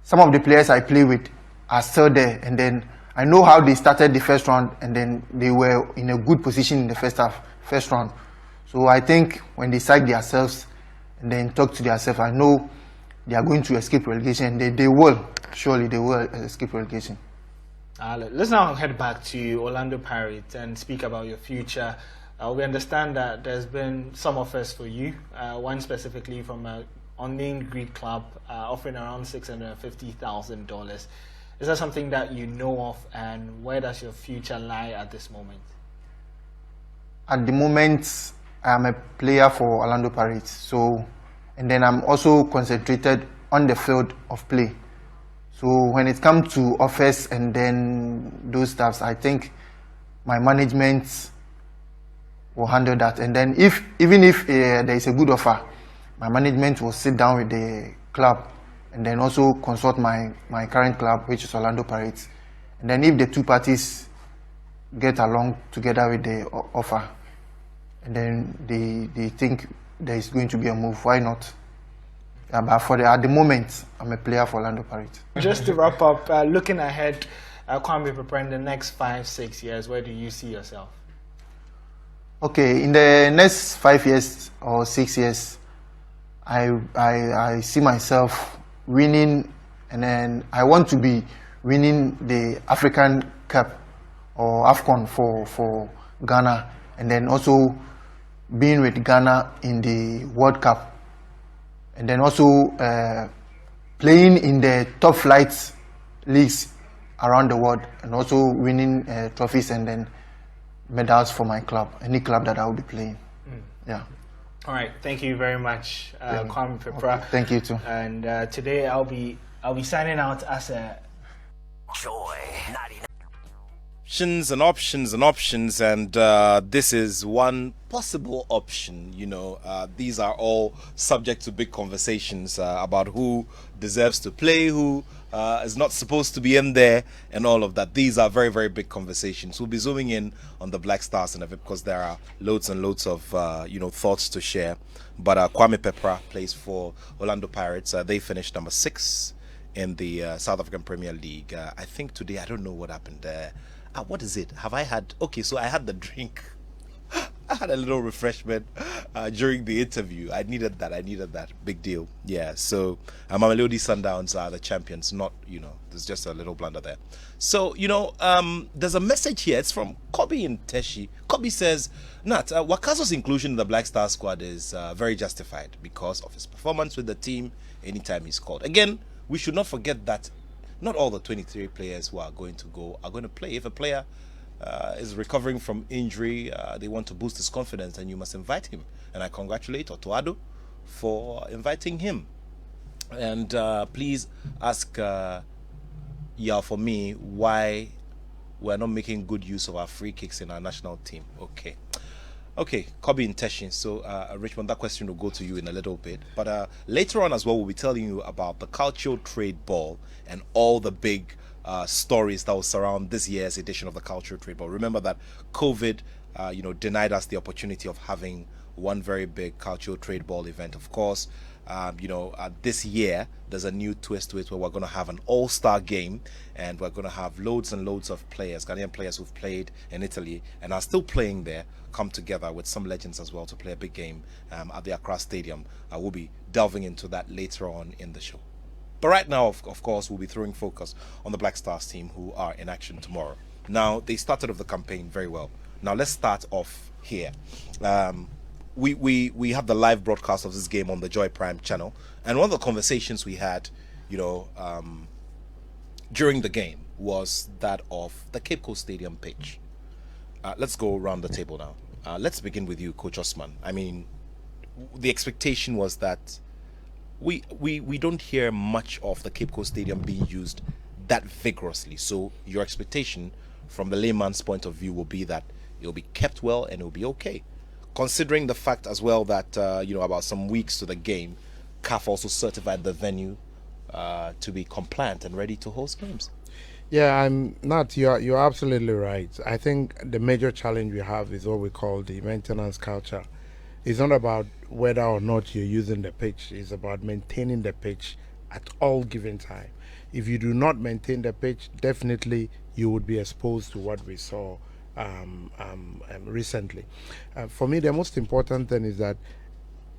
some of the players I play with are still there, and then I know how they started the first round, and then they were in a good position in the first round. So I think when they psych themselves and then talk to themselves, I know they are going to escape relegation. They will, surely they will escape relegation. Let's now head back to Orlando Pirates and speak about your future. We understand that there's been some offers for you, one specifically from an unnamed Greek club offering around $650,000. Is that something that you know of, and where does your future lie at this moment? At the moment, I am a player for Orlando Pirates, so, and then I'm also concentrated on the field of play. So when it comes to offers and then those stuffs, I think my management will handle that. And then even if there is a good offer, my management will sit down with the club and then also consult my current club, which is Orlando Pirates. And then if the two parties get along together with the offer, and then they think there is going to be a move, why not? But at the moment, I'm a player for Orlando Pirates. Just to wrap up, looking ahead, Kwame Peprah, in the next 5-6 years, where do you see yourself? Okay, in the next 5 years or 6 years, I see myself winning, and then I want to be winning the African Cup or AFCON for Ghana, and then also being with Ghana in the World Cup, and then also playing in the top flight leagues around the world, and also winning trophies and then medals for my club, any club that I will be playing. Yeah. All right, thank you very much, Kwame Peprah. Okay. Thank you too. And today I'll be signing out as a Joy 99. Options, and this is one possible option. These are all subject to big conversations about who deserves to play, who is not supposed to be in there, and all of that. These are very, very big conversations. We'll be zooming in on the Black Stars and everything, because there are loads and loads of thoughts to share. But Kwame Peprah plays for Orlando Pirates. They finished number 6 in the South African Premier League. I think today, I don't know what happened there. What is it? Have I had... Okay, so I had the drink. I had a little refreshment during the interview. I needed that. Big deal. Yeah, so Mamelodi Sundowns are the champions, not, there's just a little blunder there. So, there's a message here. It's from Kobe in Teshi. Kobe says, Nat, Wakaso's inclusion in the Black Star squad is very justified because of his performance with the team anytime he's called. Again, we should not forget that not all the 23 players who are going to go are going to play. If a player is recovering from injury, they want to boost his confidence, and you must invite him. And I congratulate Otto for inviting him. And please ask Yao for me why we're not making good use of our free kicks in our national team. Okay, Kobe in Teshin. So, Richmond, that question will go to you in a little bit. But later on as well, we'll be telling you about the cultural trade ball and all the big stories that will surround this year's edition of the cultural trade ball. Remember that COVID, denied us the opportunity of having one very big cultural trade ball event. Of course, this year there's a new twist to it where we're going to have an all-star game, and we're going to have loads and loads of players, Ghanaian players who've played in Italy and are still playing there, come together with some legends as well to play a big game at the Accra Stadium. We'll be delving into that later on in the show. But right now, of course, we'll be throwing focus on the Black Stars team, who are in action tomorrow. Now, they started off the campaign very well. Now, let's start off here. We have the live broadcast of this game on the Joy Prime channel, and one of the conversations we had, during the game was that of the Cape Coast Stadium pitch. Let's go around the table now. Let's begin with you, Coach Osman. I mean, the expectation was that we don't hear much of the Cape Coast Stadium being used that vigorously. So your expectation from the layman's point of view will be that it'll be kept well and it'll be okay. Considering the fact as well that, about some weeks to the game, CAF also certified the venue to be compliant and ready to host games. Yeah, you're absolutely right. I think the major challenge we have is what we call the maintenance culture. It's not about whether or not you're using the pitch. It's about maintaining the pitch at all given time. If you do not maintain the pitch, definitely you would be exposed to what we saw recently. For me, the most important thing is that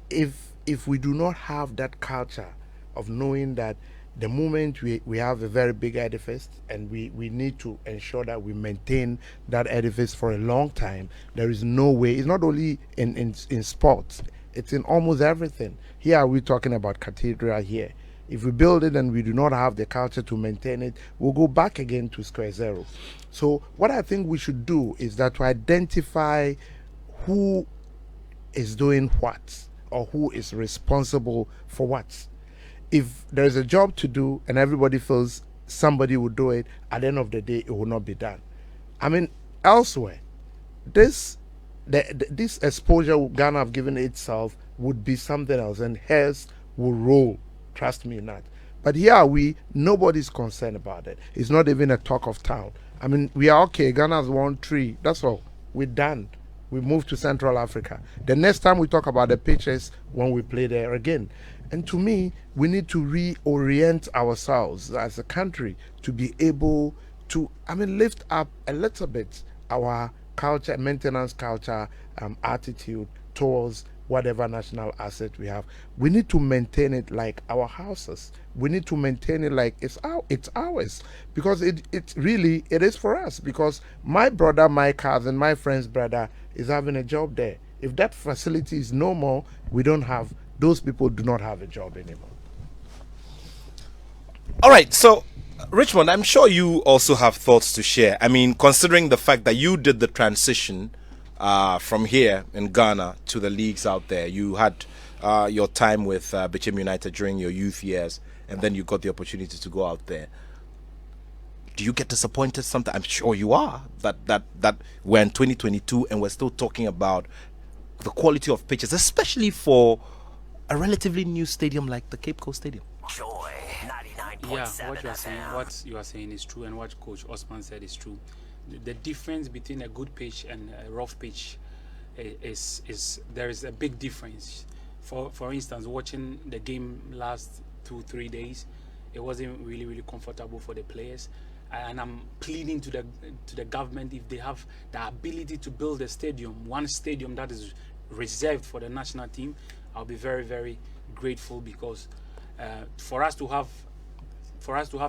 if we do not have that culture of knowing that the moment we have a very big edifice and we need to ensure that we maintain that edifice for a long time, there is no way. It's not only in sports, it's in almost everything. Here we're talking about cathedral here. If we build it and we do not have the culture to maintain it, we'll go back again to square zero. So what I think we should do is that to identify who is doing what or who is responsible for what. If there's a job to do and everybody feels somebody will do it, at the end of the day, it will not be done. I mean, elsewhere, this exposure Ghana have given itself would be something else, and hairs will roll. Trust me not. But here nobody's concerned about it. It's not even a talk of town. I mean, we are okay. Ghana's won 3. That's all. We're done. We move to Central Africa. The next time we talk about the pitches when we play there again. And to me, we need to reorient ourselves as a country to be able to, lift up a little bit our culture, maintenance culture, attitude towards whatever national asset we have. We need to maintain it like our houses. We need to maintain it like it's ours, because it is for us. Because my brother, my cousin, my friend's brother is having a job there. If that facility is no more, those people do not have a job anymore. All right, so Richmond, I'm sure you also have thoughts to share. I mean, considering the fact that you did the transition from here in Ghana to the leagues out there, you had your time with Bichim United during your youth years, and then you got the opportunity to go out there. Do you get disappointed sometimes? I'm sure you are. That we're in 2022 and we're still talking about the quality of pitches, especially for a relatively new stadium like the Cape Coast Stadium. Joy 99.7 Yeah, FM. what you are saying is true, and what Coach Osman said is true. The difference between a good pitch and a rough pitch is there is a big difference. For instance, watching the game last 2-3 days, it wasn't really comfortable for the players. And I'm pleading to the government, if they have the ability to build one stadium that is reserved for the national team, I'll be very grateful, because for us to have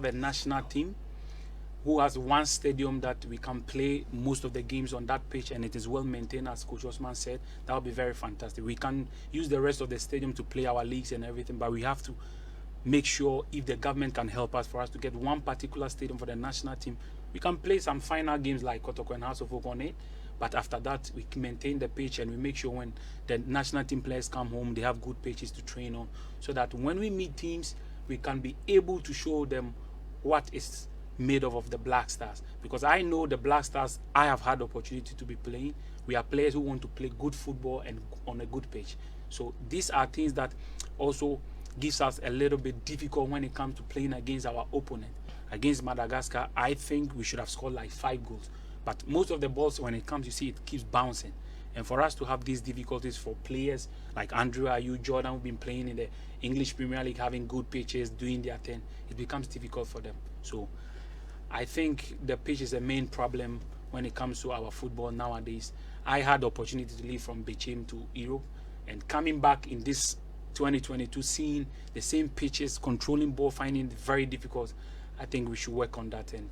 a national team who has one stadium that we can play most of the games on that pitch, and it is well maintained, as Coach Osman said, that would be very fantastic. We can use the rest of the stadium to play our leagues and everything, but we have to make sure, if the government can help us, for us to get one particular stadium for the national team. We can play some final games like Kotoko and House of Oak on it, but after that we can maintain the pitch, and we make sure when the national team players come home, they have good pitches to train on, so that when we meet teams, we can be able to show them what is made up of the Black Stars, because I know the Black Stars, I have had the opportunity to be playing. We are players who want to play good football and on a good pitch. So these are things that also gives us a little bit difficult when it comes to playing against our opponent. Against Madagascar, I think we should have scored like 5 goals. But most of the balls, when it comes, you see it keeps bouncing. And for us to have these difficulties for players like Andrew Ayew, Jordan, who've been playing in the English Premier League, having good pitches, doing their thing, it becomes difficult for them. So I think the pitch is a main problem when it comes to our football nowadays. I had the opportunity to leave from Bechem to Europe, and coming back in this 2022, seeing the same pitches, controlling ball, finding it very difficult. I think we should work on that, and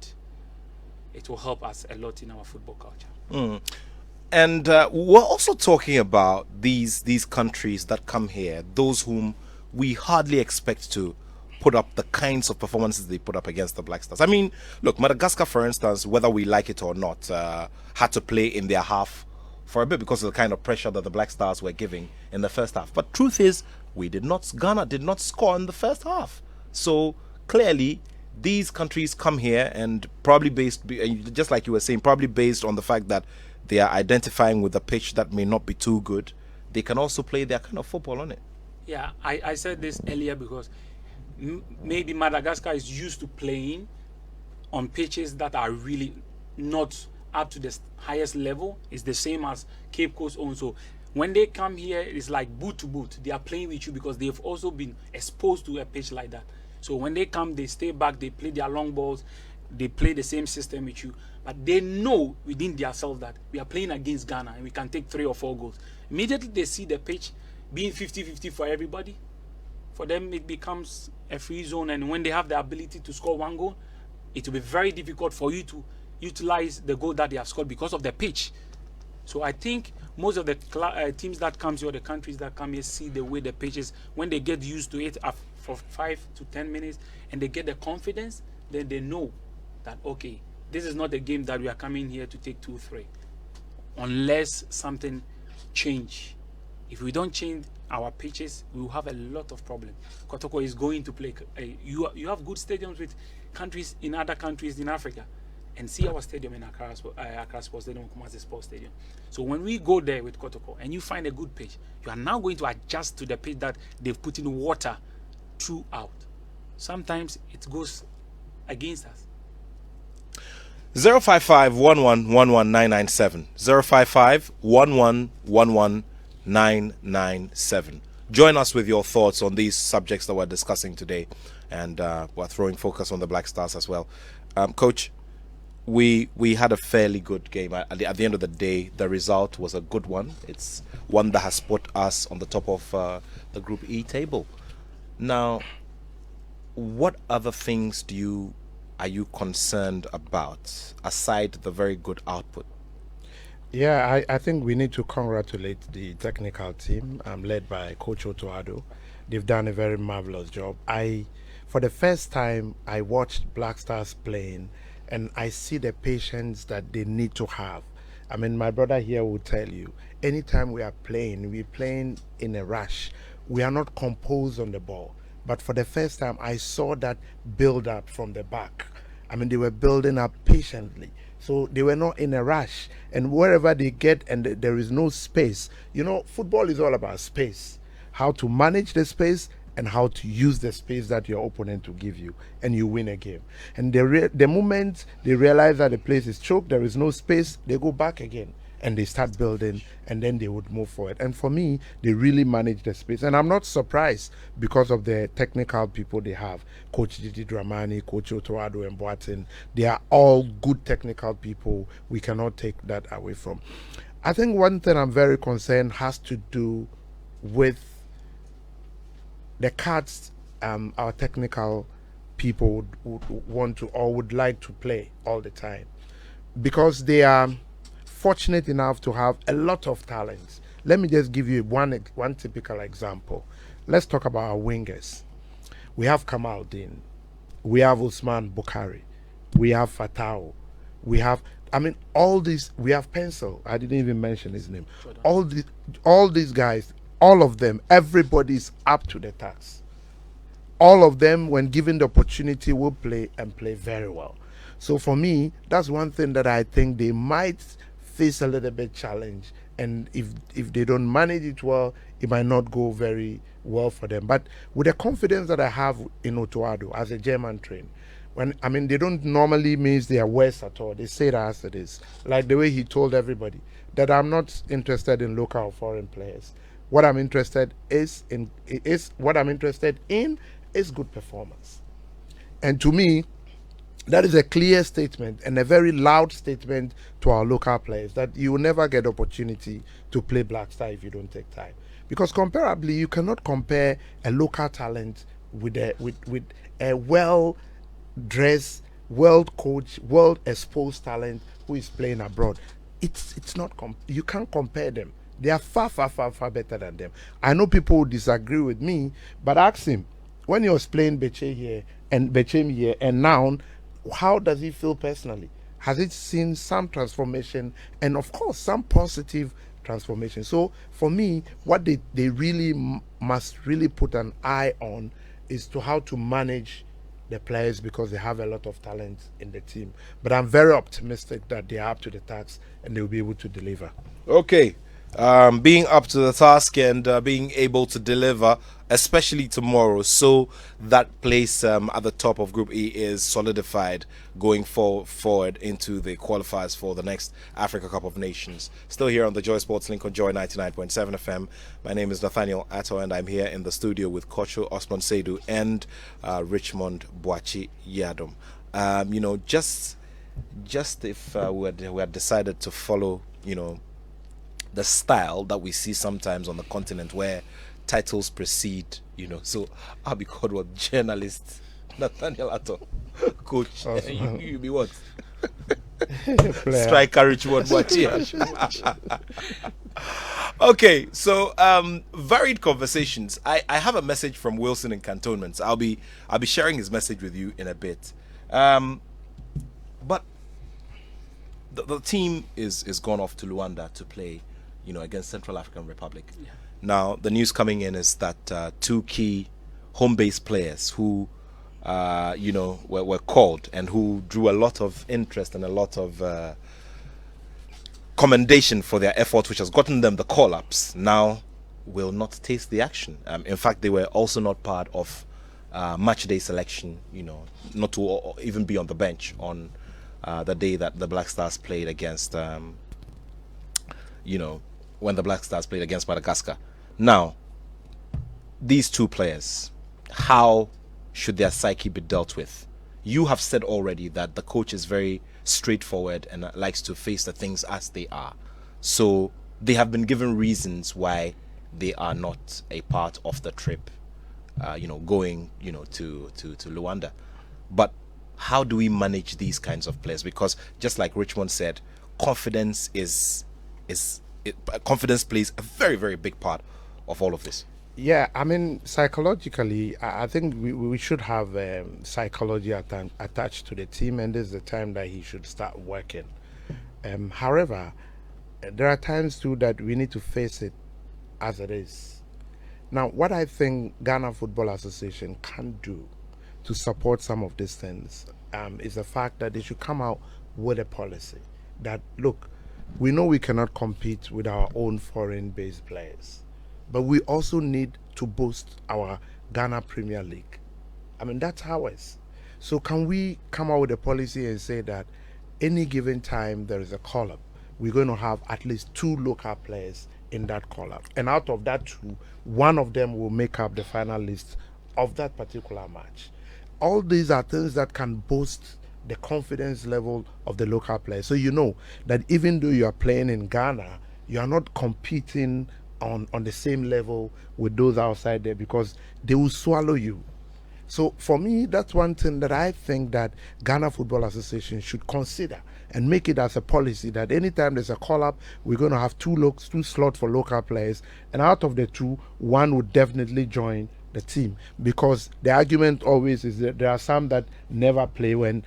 it will help us a lot in our football culture. And we're also talking about these countries that come here, those whom we hardly expect to put up the kinds of performances they put up against the Black Stars. I mean, look, Madagascar, for instance, whether we like it or not, had to play in their half for a bit because of the kind of pressure that the Black Stars were giving in the first half. But truth is, Ghana did not score in the first half. So clearly, these countries come here and probably based, just like you were saying, probably based on the fact that they are identifying with a pitch that may not be too good, they can also play their kind of football on it. Yeah, I said this earlier because maybe Madagascar is used to playing on pitches that are really not up to the highest level. It's the same as Cape Coast own. So when they come here, it's like boot to boot. They are playing with you because they've also been exposed to a pitch like that. So when they come, they stay back, they play their long balls, they play the same system with you. But they know within themselves that we are playing against Ghana and we can take 3 or 4 goals. Immediately they see the pitch being 50-50 for everybody, for them it becomes a free zone. And when they have the ability to score 1 goal, it will be very difficult for you to utilize the goal that they have scored because of the pitch. So I think most of the teams that come here, or the countries that come here, see the way the pitch is. When they get used to it for 5 to 10 minutes and they get the confidence, then they know that, okay, this is not a game that we are coming here to take 2-3. Unless something change. If we don't change our pitches, we will have a lot of problems. Kotoko is going to play. You have good stadiums with countries in other countries in Africa. And see our stadium in Accra Sports Stadium, Kumasi Sports Stadium. So when we go there with Kotoko and you find a good pitch, you are now going to adjust to the pitch that they've put in water throughout. Sometimes it goes against us. 055-1111-997. 055-1111-997. Join us with your thoughts on these subjects that we're discussing today, and we're throwing focus on the Black Stars as well. Coach, we had a fairly good game. At the end of the day, the result was a good one. It's one that has put us on the top of the Group E table. Now, what other things are you concerned about aside the very good output? Yeah, I think we need to congratulate the technical team led by Coach Attoh. They've done a very marvelous job. For the first time, I watched Black Stars playing, and I see the patience that they need to have. I mean, my brother here will tell you, anytime we're playing in a rush. We are not composed on the ball. But for the first time, I saw that build up from the back. I mean, they were building up patiently. So they were not in a rush. And wherever they get and there is no space, football is all about space. How to manage the space and how to use the space that your opponent will give you, and you win a game. And the moment they realize that the place is choked, there is no space, they go back again and they start building, and then they would move forward. And for me, they really manage the space. And I'm not surprised because of the technical people they have. Coach Didi Dramani, Coach Attoh and Boateng, they are all good technical people. We cannot take that away from. I think one thing I'm very concerned has to do with the cards our technical people would want to or would like to play all the time, because they are fortunate enough to have a lot of talents. Let me just give you one typical example. Let's talk about our wingers. We have Kamaldeen, we have Usman Bukhari, we have Fatao, we have all these, we have Pencil, I didn't even mention his name. All these guys, all of them, everybody's up to the task. All of them, when given the opportunity, will play and play very well. So for me, that's one thing that I think they might face a little bit challenge. And if they don't manage it well, it might not go very well for them. But with the confidence that I have in Otoado as a German train, they don't normally means they are worse at all. They say it as it is. Like the way he told everybody that I'm not interested in local or foreign players. What I'm interested is good performance. And to me, that is a clear statement and a very loud statement to our local players that you will never get opportunity to play Black Star if you don't take time. Because comparably, you cannot compare a local talent with a well-dressed, well-coached, well-exposed talent who is playing abroad. It's not you can't compare them. They are far, far, far, far better than them. I know people who disagree with me, but ask him when he was playing Bechem here and now, how does he feel personally? Has he seen some transformation and of course some positive transformation? So for me, what they really must really put an eye on is to how to manage the players, because they have a lot of talent in the team. But I'm very optimistic that they are up to the task and they'll be able to deliver. Okay. Being up to the task and being able to deliver, especially tomorrow, so that place at the top of Group E is solidified going forward into the qualifiers for the next Africa Cup of Nations. Still here on the Joy Sports Link on Joy 99.7 FM. My name is Nathaniel Attoh and I'm here in the studio with Kocho Osman Seidu and Richmond Boachi Yadom. Just if we had decided to follow, the style that we see sometimes on the continent where titles precede, so I'll be called what? Journalist Nathaniel Attoh. Coach, you be what? Striker Richmond Boachi. Okay, so varied conversations. I have a message from Wilson in Cantonments. I'll be sharing his message with you in a bit. But the team is gone off to Luanda to play, against Central African Republic. Yeah. Now, the news coming in is that two key home-based players who, were called and who drew a lot of interest and a lot of commendation for their effort, which has gotten them the call-ups, now will not taste the action. In fact, they were also not part of match day selection, not to even be on the bench on the day that the Black Stars played against, when the Black Stars played against Madagascar. Now, these two players, how should their psyche be dealt with? You have said already that the coach is very straightforward and likes to face the things as they are. So they have been given reasons why they are not a part of the trip, going, to Luanda. But how do we manage these kinds of players? Because just like Richmond said, confidence confidence plays a very, very big part of all of this. Yeah, psychologically, I think we should have psychology attached to the team, and this is the time that he should start working. However, there are times too that we need to face it as it is. Now, what I think Ghana Football Association can do to support some of these things is the fact that they should come out with a policy that, look, we know we cannot compete with our own foreign-based players, but we also need to boost our Ghana Premier League. That's ours. So can we come out with a policy and say that any given time there is a call-up, we're going to have at least 2 local players in that call-up, and out of that 2, one of them will make up the final list of that particular match. All these are things that can boost the confidence level of the local players. So that even though you are playing in Ghana, you are not competing on the same level with those outside there, because they will swallow you. So for me, that's one thing that I think that Ghana Football Association should consider and make it as a policy that anytime there's a call-up, we're going to have 2 slots for local players, and out of the 2, one would definitely join the team, because the argument always is that there are some that never play when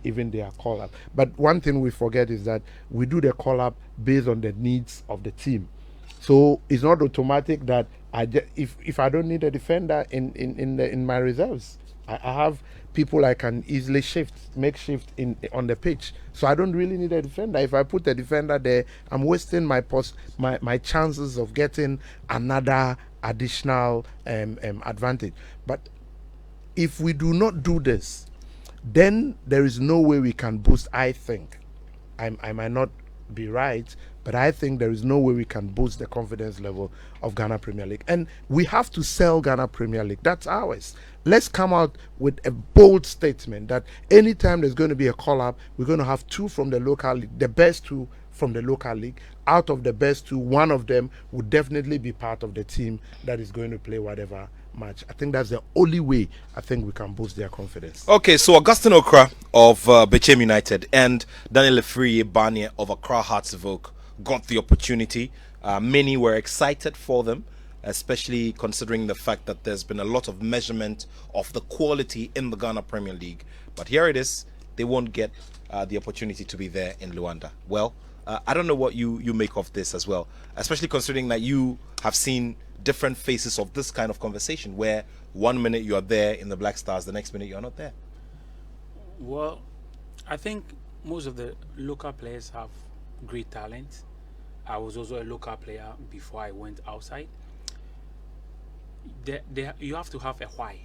even they are called up. But one thing we forget is that we do the call up based on the needs of the team. So it's not automatic that if I don't need a defender in my reserves, I have people I can easily make shift on the pitch. So I don't really need a defender. If I put a defender there, I'm wasting my chances of getting another additional advantage. But if we do not do this, then there is no way we can boost. I think I might not be right, but I think there is no way we can boost the confidence level of Ghana Premier League. And we have to sell Ghana Premier League. That's ours. Let's come out with a bold statement that anytime there's going to be a call-up, we're going to have two from the local league, the best two from the local league. Out of the best two, one of them would definitely be part of the team that is going to play whatever match. I think that's the only way I think we can boost their confidence. Okay, so Augustine Okra of Bechem United and Daniel Efriye Barnier of Accra Hearts of Oak got the opportunity. Many were excited for them, especially considering the fact that there's been a lot of measurement of the quality in the Ghana Premier League. But here it is, they won't get the opportunity to be there in Luanda. Well, I don't know what you make of this as well, especially considering that you have seen different faces of this kind of conversation where 1 minute you are there in the Black Stars, the next minute you are not there. Well, I think most of the local players have great talent. I was also a local player before I went outside. You have to have a why.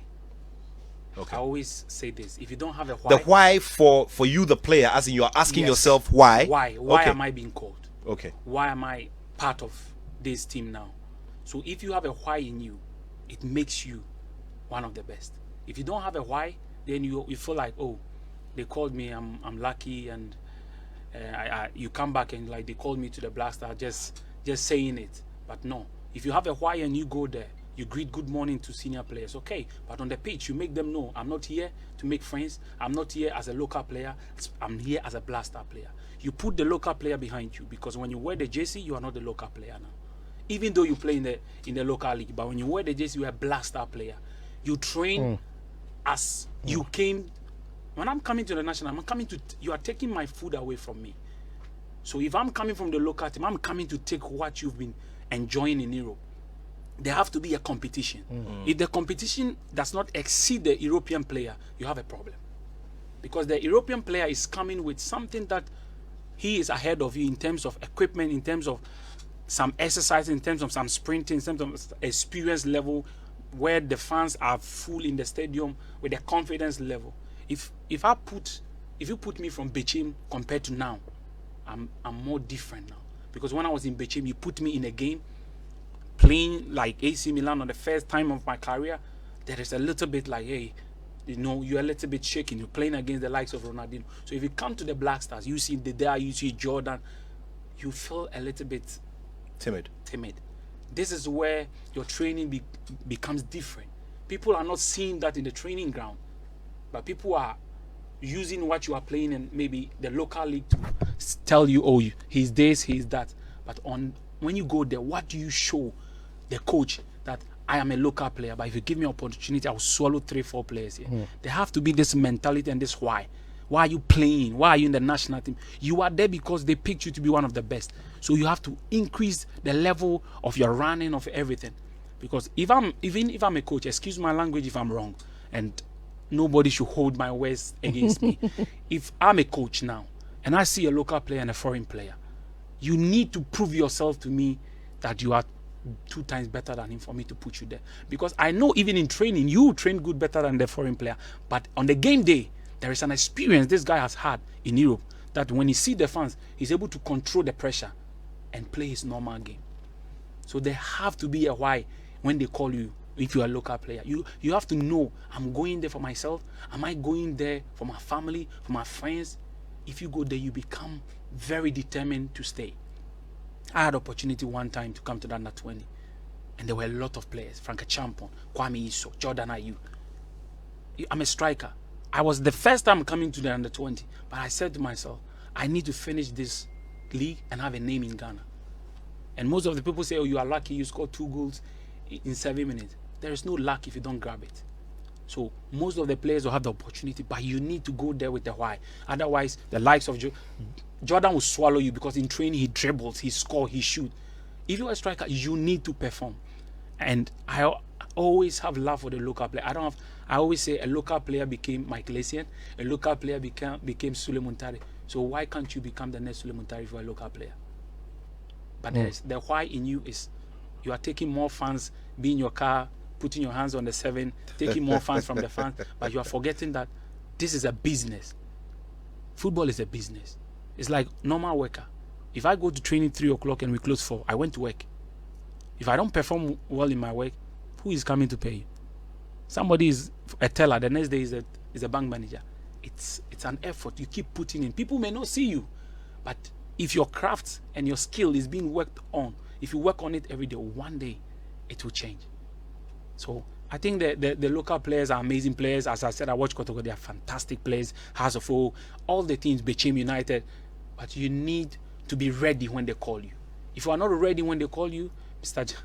Okay. I always say this: if you don't have a why, the why for you, the player, as in you are asking yourself why. Why okay. am I being called? Okay. Why am I part of this team now? So if you have a why in you, it makes you one of the best. If you don't have a why, then you feel like, oh, they called me, I'm lucky, and you come back and like they called me to the Black Star, just saying it. But no, if you have a why and you go there, you greet good morning to senior players, okay, but on the pitch you make them know, I'm not here to make friends, I'm not here as a local player, I'm here as a Black Star player. You put the local player behind you, because when you wear the jersey, you are not the local player now. Even though you play in the local league, but when you wear the jersey, you are a Black Star player. You train as you came. When I'm coming to the national, you are taking my food away from me. So if I'm coming from the local team, I'm coming to take what you've been enjoying in Europe. There have to be a competition. If the competition does not exceed the European player, you have a problem. Because the European player is coming with something that he is ahead of you in terms of equipment, in terms of some exercise, in terms of some sprinting, in terms of experience level, where the fans are full in the stadium with the confidence level. If you put me from Bechem compared to now, I'm more different now. Because when I was in Bechem, you put me in a game playing like AC Milan on the first time of my career, there is a little bit like, hey, you're a little bit shaking. You're playing against the likes of Ronaldinho. So if you come to the Black Stars, you see Deda, you see Jordan, you feel a little bit timid. This is where your training becomes different. People are not seeing that in the training ground, but people are using what you are playing in maybe the local league to tell you, oh, he's this, he's that. But when you go there, what do you show the coach? That I am a local player, but if you give me an opportunity, I'll swallow 3-4 players here. There have to be this mentality and this why. Why are you playing? Why are you in the national team? You are there because they picked you to be one of the best. So you have to increase the level of your running, of everything. Because even if I'm a coach, excuse my language if I'm wrong, and nobody should hold my words against me. If I'm a coach now and I see a local player and a foreign player, you need to prove yourself to me that you are 2 times better than him for me to put you there. Because I know even in training, you train good better than the foreign player. But on the game day, there is an experience this guy has had in Europe that when he sees the fans, he's able to control the pressure and play his normal game. So there have to be a why when they call you. If you're a local player, you have to know, I'm going there for myself. Am I going there for my family, for my friends? If you go there, you become very determined to stay. I had opportunity one time to come to the under 20, and there were a lot of players: Frank Champon, Kwame Iso, Jordan Ayew. I'm a striker. I was the first time coming to the under 20, but I said to myself, I need to finish this league and have a name in Ghana. And most of the people say, oh, you are lucky, you scored 2 goals in 7 minutes. There is no luck if you don't grab it. So most of the players will have the opportunity, but you need to go there with the why. Otherwise, the likes of Jordan will swallow you, because in training he dribbles, he scores, he shoots. If you're a striker, you need to perform. And always have love for the local player. I always say a local player became Michael Essien, a local player became Sule Muntari. So why can't you become the next Sule Muntari for a local player? But the why in you is you are taking more fans, be in your car, putting your hands on the 7, taking more fans from the fans, but you are forgetting that this is a business. Football is a business. It's like normal worker. If I go to training 3 o'clock and we close 4, I went to work. If I don't perform well in my work, who is coming to pay you? Somebody is a teller, the next day is a bank manager. It's an effort you keep putting in. People may not see you, but if your craft and your skill is being worked on, if you work on it every day, one day it will change. So I think the local players are amazing players. As I said, I watch Kotoko, they are fantastic players. House of O, all the teams, Bechem United. But you need to be ready when they call you. If you are not ready when they call you, Mr.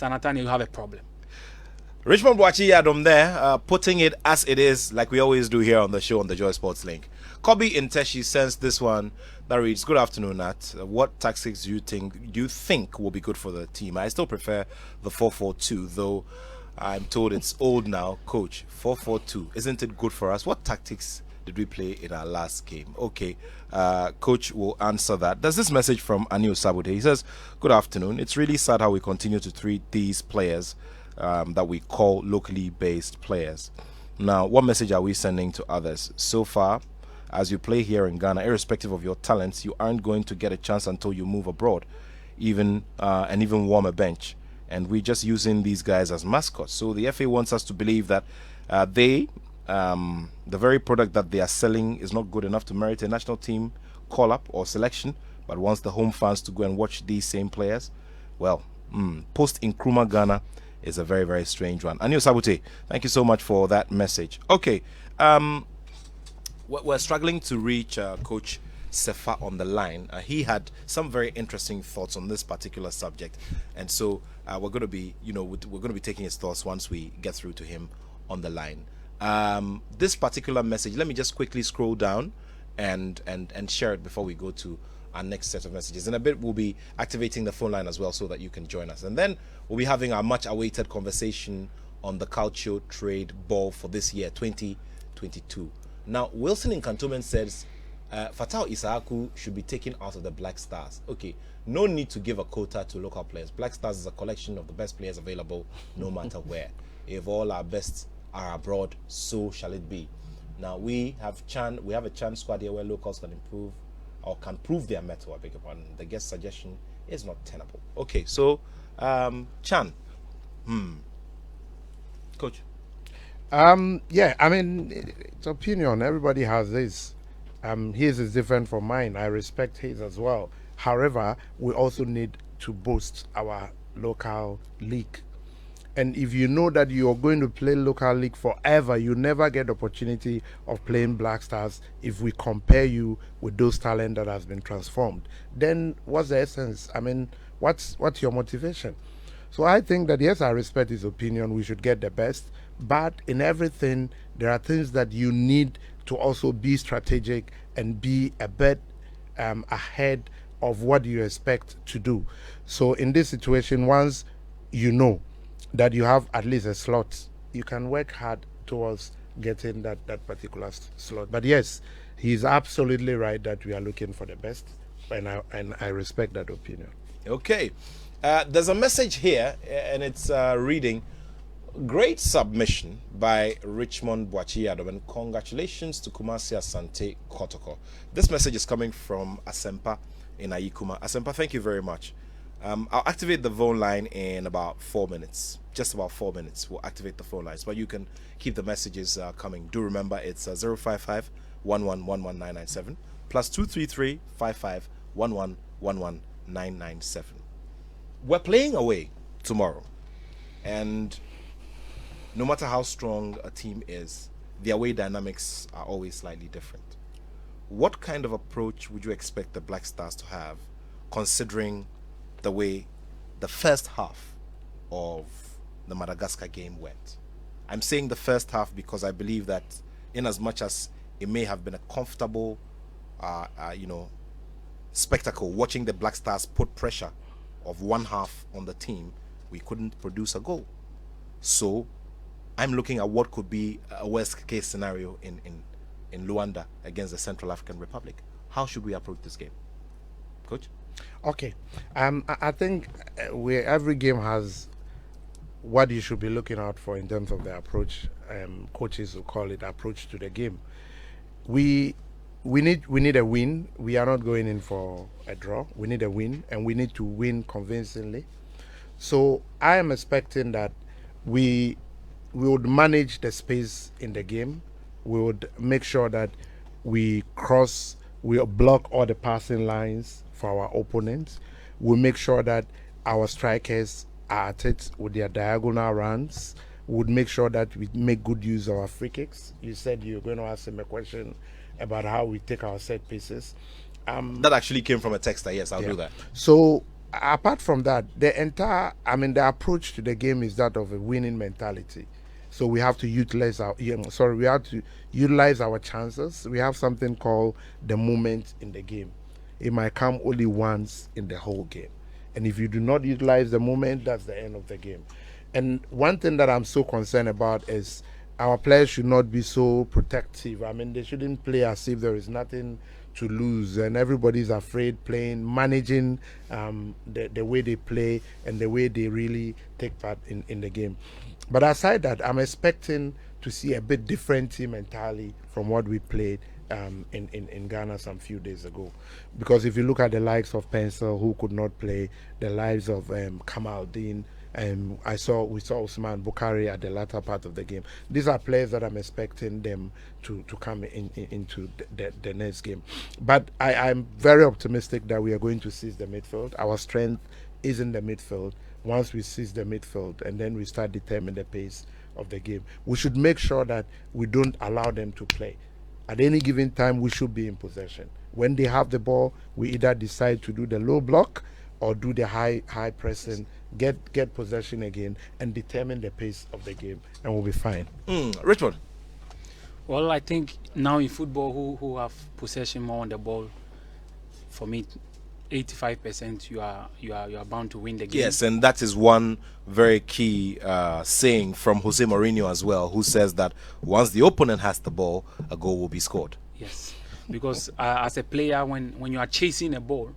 Nathaniel, you have a problem. Richmond Boachi Adam there, putting it as it is, like we always do here on the show on the Joy Sports Link. Kobe Inteshi sends this one that reads, "Good afternoon, Nat. What tactics do you think will be good for the team? I still prefer the 4-4-2, though I'm told it's old now. Coach, 4-4-2, isn't it good for us? What tactics did we play in our last game?" Okay, Coach will answer that. There's this message from Anil Sabute. He says, "Good afternoon. It's really sad how we continue to treat these players that we call locally based players. Now, what message are we sending to others? So far, as you play here in Ghana, irrespective of your talents, you aren't going to get a chance until you move abroad, even warm a bench. And we're just using these guys as mascots. So the FA wants us to believe that the very product that they are selling is not good enough to merit a national team call-up or selection, but wants the home fans to go and watch these same players. Well, post Nkrumah Ghana is a very, very strange one." Anil Sabute, thank you so much for that message. Okay, we're struggling to reach Coach Sefa on the line. He had some very interesting thoughts on this particular subject, and so we're going to be, we're going to be taking his thoughts once we get through to him on the line. This particular message, let me just quickly scroll down and share it before we go to our next set of messages. In a bit, we'll be activating the phone line as well so that you can join us, and then we'll be having our much awaited conversation on the culture trade ball for this year 2022. Now, Wilson in Cantonment says Fatau Isaaku should be taken out of the Black Stars. Okay, no need to give a quota to local players. Black Stars is a collection of the best players available no matter where. If all our best are abroad, so shall it be. Now, we have a Chan squad here where locals can improve or can prove their mettle. I beg your pardon. The guest suggestion is not tenable. Okay, so Chan, Coach. Yeah, I mean, it's opinion. Everybody has his. His is different from mine. I respect his as well. However, we also need to boost our local league. And if you know that you're going to play local league forever, you never get the opportunity of playing Black Stars if we compare you with those talent that has been transformed. Then what's the essence? I mean, what's your motivation? So I think that, yes, I respect his opinion. We should get the best. But in everything, there are things that you need to also be strategic and be a bit ahead of what you expect to do. So in this situation, once you know that you have at least a slot, you can work hard towards getting that particular slot. But yes, he's absolutely right that we are looking for the best, and I respect that opinion. Okay, there's a message here, and it's reading, "Great submission by Richmond Boachi Adam, and congratulations to Kumasi Asante Kotoko." This message is coming from Asempa in Ayikuma. Asempa, thank you very much. I'll activate the phone line in about 4 minutes. Just about 4 minutes. We'll activate the phone lines, but you can keep the messages coming. Do remember it's 055 1111997 plus 233 55 1111997. We're playing away tomorrow, and no matter how strong a team is, the away dynamics are always slightly different. What kind of approach would you expect the Black Stars to have, considering the way the first half of the Madagascar game went? I'm saying the first half because I believe that in as much as it may have been a comfortable spectacle watching the Black Stars put pressure of one half on the team, we couldn't produce a goal. So I'm looking at what could be a worst case scenario in Luanda against the Central African Republic. How should we approach this game, Coach? Okay, I think every game has what you should be looking out for in terms of the approach. Coaches will call it approach to the game. We need a win. We are not going in for a draw. We need a win, and we need to win convincingly. So I am expecting that we would manage the space in the game. We would make sure that we block all the passing lines for our opponents. We'll make sure that our strikers are at it with their diagonal runs. We'll make sure that we make good use of our free kicks. You said you're going to ask him a question about how we take our set pieces. That actually came from a texter. Yes, I'll do that. So apart from that, the approach to the game is that of a winning mentality. So we have to utilize our chances. We have something called the moment in the game. It might come only once in the whole game. And if you do not utilize the moment, that's the end of the game. And one thing that I'm so concerned about is our players should not be so protective. I mean, they shouldn't play as if there is nothing to lose and everybody's afraid playing, managing the way they play and the way they really take part in the game. But aside that, I'm expecting to see a bit different team entirely from what we played in Ghana some few days ago. Because if you look at the likes of Pencil, who could not play, the likes of Kamaldeen, we saw Usman Bukhari at the latter part of the game. These are players that I'm expecting them to come into the next game. But I'm very optimistic that we are going to seize the midfield. Our strength is in the midfield. Once we seize the midfield and then we start determining the pace of the game, we should make sure that we don't allow them to play. At any given time, we should be in possession. When they have the ball, we either decide to do the low block or do the high pressing, get possession again, and determine the pace of the game, and we'll be fine. Richmond? Well, I think now in football, who have possession more on the ball, for me, 85% you are bound to win the game. Yes, and that is one very key saying from Jose Mourinho as well, who says that once the opponent has the ball, a goal will be scored. Yes, because as a player, when you are chasing a ball,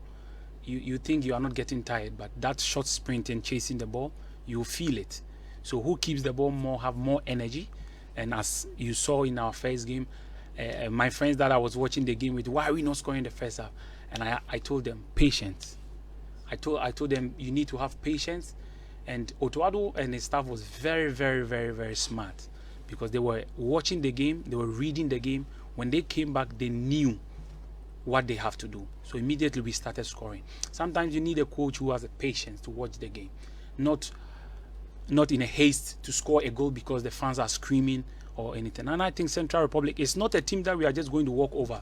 you think you are not getting tired, but that short sprint and chasing the ball, you feel it. So who keeps the ball have more energy? And as you saw in our first game, my friends that I was watching the game with, why are we not scoring the first half? And I told them, patience. I told them, you need to have patience. And Otuado and his staff was very, very, very, very smart, because they were watching the game, they were reading the game. When they came back, they knew what they have to do. So immediately we started scoring. Sometimes you need a coach who has the patience to watch the game, not in a haste to score a goal because the fans are screaming or anything. And I think Central Republic is not a team that we are just going to walk over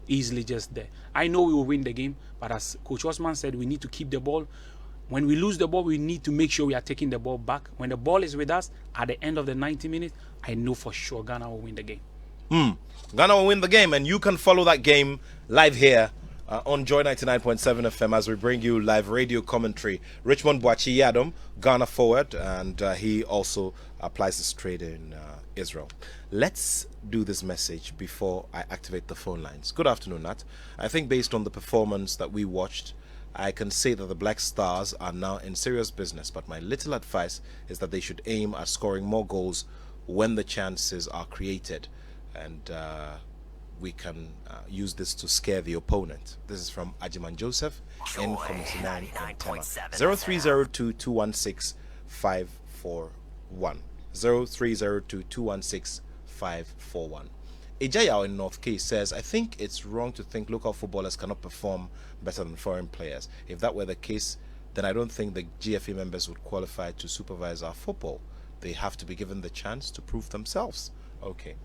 easily just there. I know we will win the game, but as Coach Osman said, we need to keep the ball. When we lose the ball, we need to make sure we are taking the ball back. When the ball is with us at the end of the 90 minutes, I know for sure Ghana will win the game. Ghana will win the game, and you can follow that game live here on Joy 99.7 FM as we bring you live radio commentary. Richmond Boachi Yadom, Ghana forward, and he also applies his trade in Israel. Let's do this message before I activate the phone lines. Good afternoon, Nat. I think based on the performance that we watched, I can say that the Black Stars are now in serious business, but my little advice is that they should aim at scoring more goals when the chances are created, and we can use this to scare the opponent. This is from Ajiman Joseph in Community 9 0302 216 541 0302 216 541. Ejayao in North Key says, I think it's wrong to think local footballers cannot perform better than foreign players. If that were the case, then I don't think the GFA members would qualify to supervise our football. They have to be given the chance to prove themselves. Okay.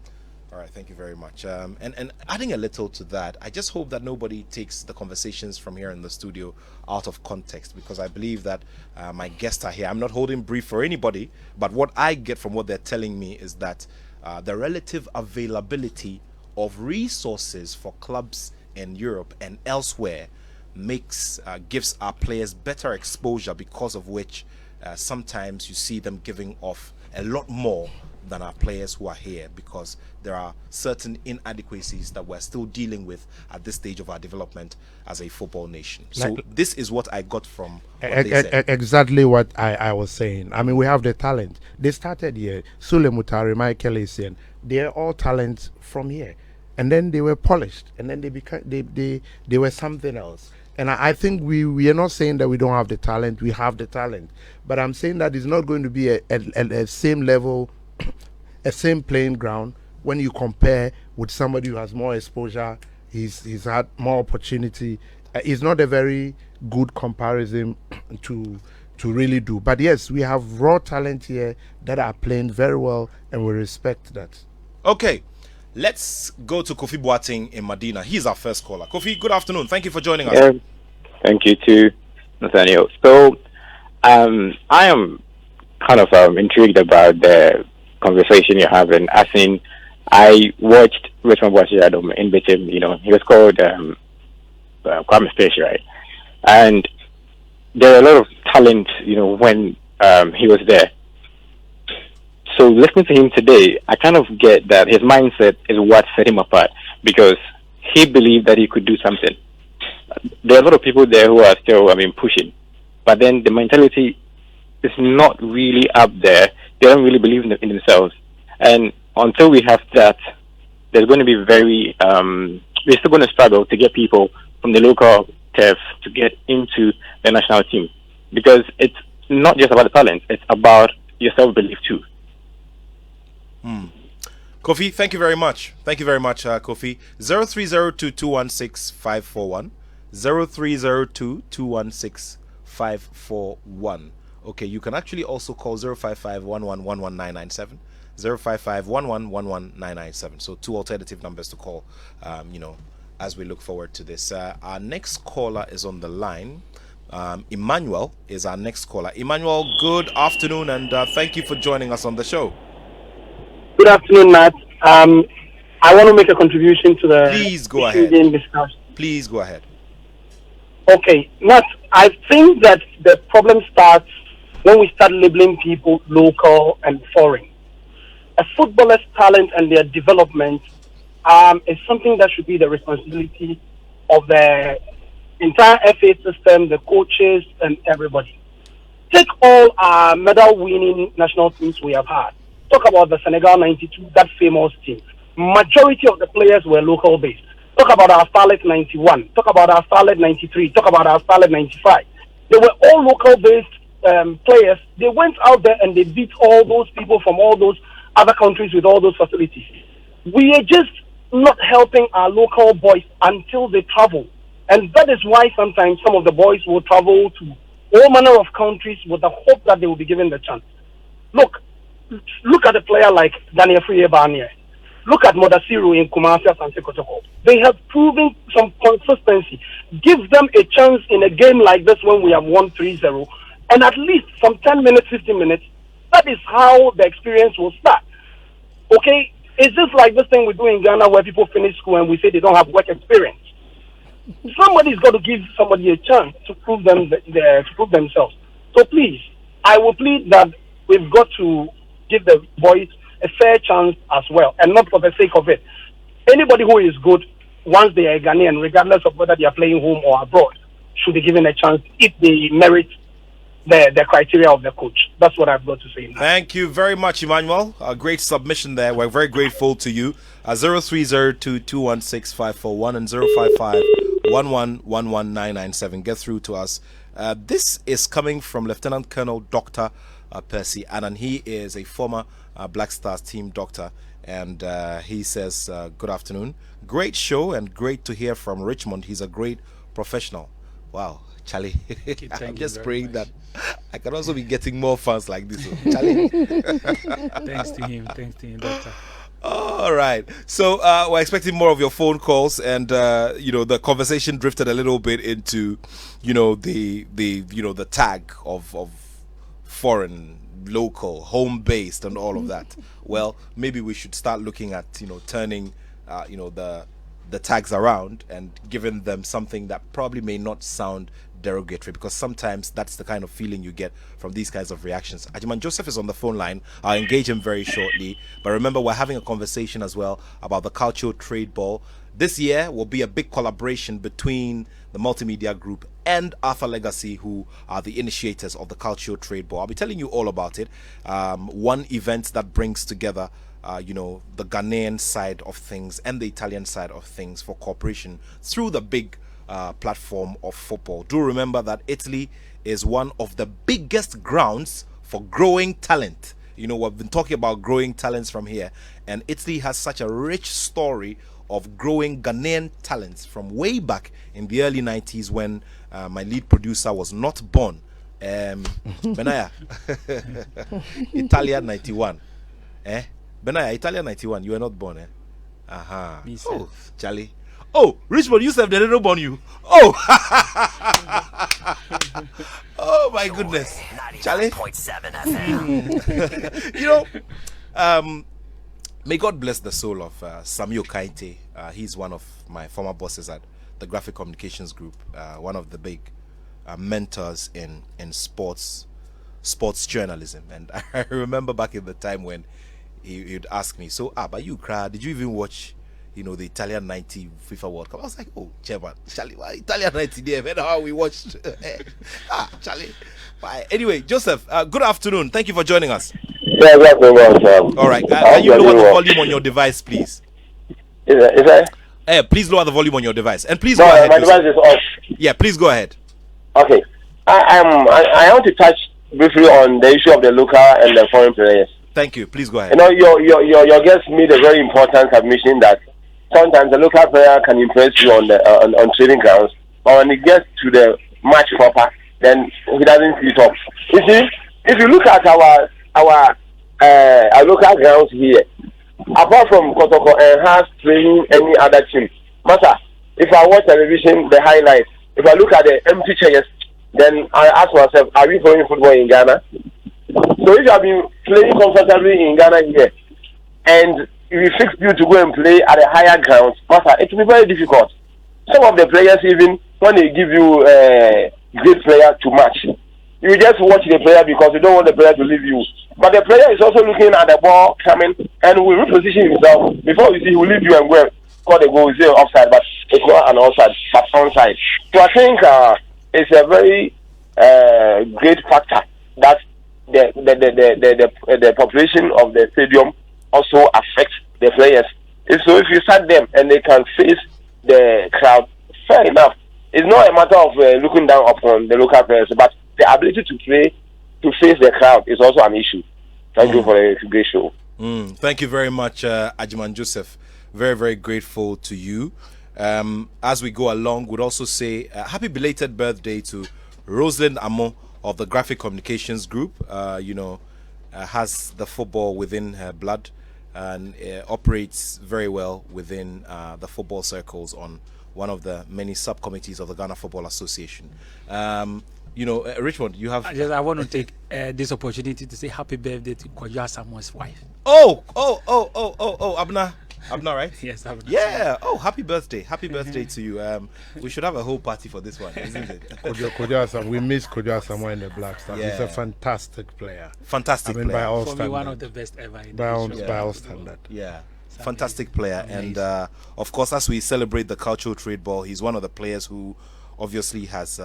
All right, thank you very much. And adding a little to that, I just hope that nobody takes the conversations from here in the studio out of context, because I believe that my guests are here. I'm not holding brief for anybody, but what I get from what they're telling me is that the relative availability of resources for clubs in Europe and elsewhere gives our players better exposure, because of which sometimes you see them giving off a lot more than our players who are here, because there are certain inadequacies that we're still dealing with at this stage of our development as a football nation. So this is what I got from what they said. Exactly what I was saying. I mean, we have the talent. They started here. Sule Mutari, Michael Essien, they're all talents from here. And then they were polished. And then they became they were something else. And I think we are not saying that we don't have the talent. We have the talent. But I'm saying that it's not going to be a same level, a same playing ground when you compare with somebody who has more exposure. He's had more opportunity. It's not a very good comparison to really do. But yes, we have raw talent here that are playing very well, and we respect that. Okay, let's go to Kofi Boateng in Medina. He's our first caller. Kofi, good afternoon. Thank you for joining us. Yeah, thank you too, Nathaniel. So, I am kind of intrigued about the conversation you're having. As in, I watched Richmond Boasiadom in Bitim. You know, he was called Kwame Fish, right? And there are a lot of talent, you know, when he was there. So listening to him today, I kind of get that his mindset is what set him apart, because he believed that he could do something. There are a lot of people there who are still, pushing, but then the mentality is not really up there. They don't really believe in themselves, and until we have that, there's going to be we're still going to struggle to get people from the local turf to get into the national team, because it's not just about the talent; it's about your self-belief too. Kofi, thank you very much. Thank you very much, Kofi. 0302216541. 0302216541. Okay, you can actually also call 05511119997. 05511119997. So two alternative numbers to call, as we look forward to this. Our next caller is on the line. Emmanuel is our next caller. Emmanuel, good afternoon, and thank you for joining us on the show. Good afternoon, Matt. I want to make a contribution to the Please go ahead. Discussion. Please go ahead. Okay, Matt, I think that the problem starts when we start labeling people local and foreign. A footballer's talent and their development is something that should be the responsibility of the entire FA system, the coaches, and everybody. Take all our medal-winning national teams we have had. Talk about the Senegal 92, that famous team. Majority of the players were local based. Talk about our Starlet 91. Talk about our Starlet 93. Talk about our Starlet 95. They were all local based players. They went out there and they beat all those people from all those other countries with all those facilities. We are just not helping our local boys until they travel. And that is why sometimes some of the boys will travel to all manner of countries with the hope that they will be given the chance. Look at a player like Daniel Friye Barnier. Look at Modasiru in Kumasi, Asante Kotoko. They have proven some consistency. Give them a chance in a game like this when we have won 3-0, and at least some 10 minutes, 15 minutes. That is how the experience will start. Okay? It's just like this thing we do in Ghana where people finish school and we say they don't have work experience. Somebody's got to give somebody a chance to prove themselves. So please, I will plead that we've got to give the boys a fair chance as well, and not for the sake of it. Anybody who is good, once they are Ghanaian, regardless of whether they are playing home or abroad, should be given a chance if they merit the criteria of the coach. That's what I've got to say now. Thank you very much, Emmanuel. A great submission there. We're very grateful to you. 0302216541 and 05511119997. Get through to us. This is coming from Lieutenant Colonel Dr. Percy Annan. He is a former Black Stars team doctor, and he says, good afternoon. Great show and great to hear from Richmond. He's a great professional. Wow, Charlie. I'm just praying that I can also be getting more fans like this. Charlie. Thanks to him, doctor. All right. So we're expecting more of your phone calls, and the conversation drifted a little bit into, the tag of foreign, local, home-based, and all of that. Well, maybe we should start looking at turning the the tags around and giving them something that probably may not sound derogatory, because sometimes that's the kind of feeling you get from these kinds of reactions. Ajiman Joseph is on the phone line. I'll engage him very shortly. But remember, we're having a conversation as well about the cultural trade ball. This year will be a big collaboration between the multimedia group and Arthur Legacy, who are the initiators of the cultural trade ball. I'll be telling you all about it. One event that brings together the Ghanaian side of things and the Italian side of things for cooperation through the big platform of football. Do remember that Italy is one of the biggest grounds for growing talent. We've been talking about growing talents from here, and Italy has such a rich story of growing Ghanaian talents from way back in the early 90s when my lead producer was not born. Benaya, Italia 91. Benaya, Italia 91, you were not born, Aha. Oh, Charlie. Oh, Richmond, you said they didn't born you. Oh, oh my goodness, Charlie. 99.7 FM. May God bless the soul of Samuel Kainte. He's one of my former bosses at the Graphic Communications Group, one of the big mentors in sports journalism. And I remember back in the time when he'd ask me, so, but you cry, did you even watch the Italian 90 FIFA World Cup? I was like, oh, Chairman, Charlie, why Italian 90 there? And how we watched. Charlie. Bye. Anyway, Joseph, good afternoon. Thank you for joining us. Yeah, exactly. All right. Can you lower the volume on your device, please? Is that? Please lower the volume on your device. And please go ahead. My device is off. Yeah, please go ahead. Okay. I want to touch briefly on the issue of the local and the foreign players. Thank you. Please go ahead. Your guest made a very important submission that sometimes the local player can impress you on training grounds, but when it gets to the match proper, then he doesn't see it up. You see, if you look at our local grounds here, apart from Kotoko and has training any other team, matter. If I watch television, the highlights, if I look at the empty chairs, then I ask myself, are we playing football in Ghana? So if you have been playing comfortably in Ghana here, and we fix you to go and play at a higher ground, master, it will be very difficult. Some of the players, even when they give you a great player to match, you just watch the player because you don't want the player to leave you. But the player is also looking at the ball coming and will reposition himself. Before you see, he will leave you and go score the goal. You say offside, but it's not an offside, but onside. So I think it's a very great factor that the population of the stadium also affects the players. So if you start them and they can face the crowd, fair enough. It's not a matter of looking down upon the local players, but the ability to play to face the crowd is also an issue. Thank you for a great show. Thank you very much, Ajiman Joseph. Very, very grateful to you. As we go along, we'd also say happy belated birthday to Rosalind Amo of the Graphic Communications Group. Has the football within her blood and operates very well within the football circles on one of the many subcommittees of the Ghana Football Association. Richmond, you have... I want to take this opportunity to say happy birthday to Kwaja Samuel's wife. Oh, Abna, right? Yes, Abna. Yeah. Oh, happy birthday to you. We should have a whole party for this one, isn't it? We miss Kwaja Samuel in the Black Stars. Yeah. He's a fantastic player. Fantastic player. By all for standard. Me, one of the best ever in by all standard. Yeah. Fantastic player. And of course, as we celebrate the cultural trade ball, he's one of the players who obviously has